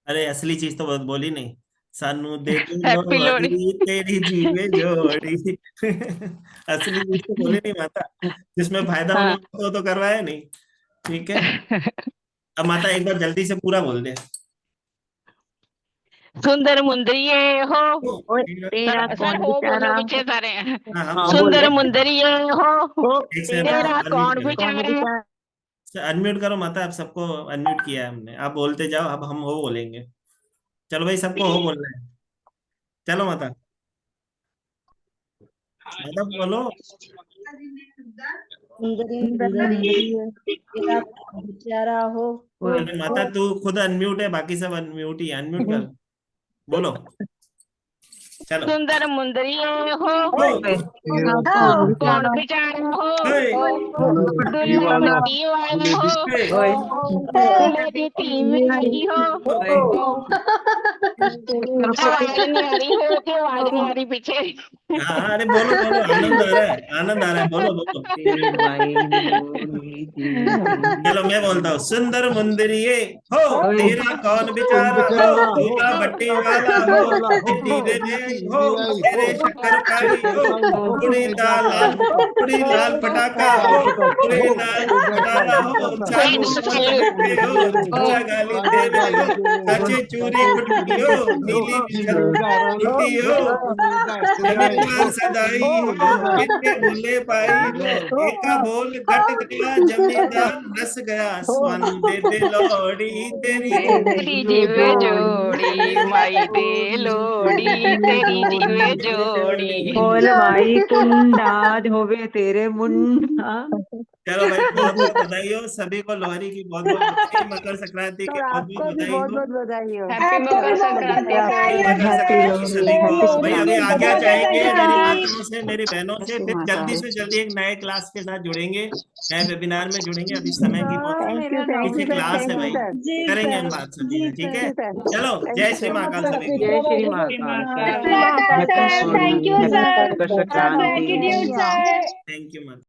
अरे असली चीज तो बोली नहीं। सानू दे दे हैप्पी लोहड़ी। लोहड़ी तेरी जीवे जोड़ी। असली चीज तो बोली नहीं माता। जिसमें फायदा होने हाँ। वाला तो करवाया नहीं। ठीक है। अब माता एक बार जल्दी से पूरा बोल दे। सुंदर मुंदरिये हो। तेरा सर कौन हो बोलो बेचारा। पीछे सारे। हाँ हाँ, बोल सुंदर दे। मुंदरिये हो। एक सेकंड तेरा कौन अनम्यूट बेचारा। अनम्यूट करो माता। आप सबको अनम्यूट किया है हमने। आप बोलते जाओ। अब हम हो बोलेंगे। चलो भाई सबको हो बोलना है। चलो माता। माता बोलो। सुंदरी सुंदरी तेरा कौन बेचारा हो। अरे माता तू खुद अनम्यूट है। बाकी सब अनम्यूट ही। अनम्यूट कर। बोलो। चलो। सुंदर मुंदरिये हो। तेरा कौन कौन बेचारा। बेचारा हो। दुल्हा भट्टी दुल्हा वाला भट्टी वाला हो। ओए। दुल्हे दी धी भी आई हो। आवाज नहीं आ रही हो कि आवाज नहीं आ रही पीछे। हाँ अरे बोलो बोलो। आनंद आ रहा है। आनंद आ रहा है। बोलो बोलो। चलो मैं बोलता हूँ। सुंदर मुंदरिये हो। तेरा कौन बेचारा हो। दूल्हा भट्टी वाला हो। चिट्ठी दे दे हो। तेरे शक्कर पाई हो। कुड़ी लाल पटाखा हो। कुड़ी लाल पटाला हो। चालू कौन समेटे हो। चाचा गाली दे दे हो। चाचे चूरी कुटकी हो। नीली बिछती हो। जमींदार सदाई हो। कितने बोले पाई हो। एका बोल घट गया। जमींदार नस गया। स्वन दे दे लोहड़ी तेरी तेरी जीवे जोड़ी माई दे लोड़ी तेरी जीवे जोड़ी। बोल भाई कुंडा धोबे तेरे मुंडा। चलो भाई बहुत बहुत बधाई हो सभी को। लोहड़ी की बहुत बहुत बधाई। मकर संक्रांति की बहुत बहुत बधाई हो। बधाई हो। हैप्पी मकर संक्रांति मकर संक्रांति सभी को। भाई अभी आज्ञा चाहेंगे मेरी माताओं से मेरी बहनों से। फिर जल्दी से जल्दी एक नए क्लास के साथ जुड़ेंगे। नए वेबिनार में जुड़ेंगे। अभी समय की बहुत किसी क्लास है भाई। करेंगे हम बात सभी में। ठीक है। चलो जय श्री महाकाल सभी को। जय Shri Mahakal sir. Thank you sir. Makar Sankranti. Thank you माता।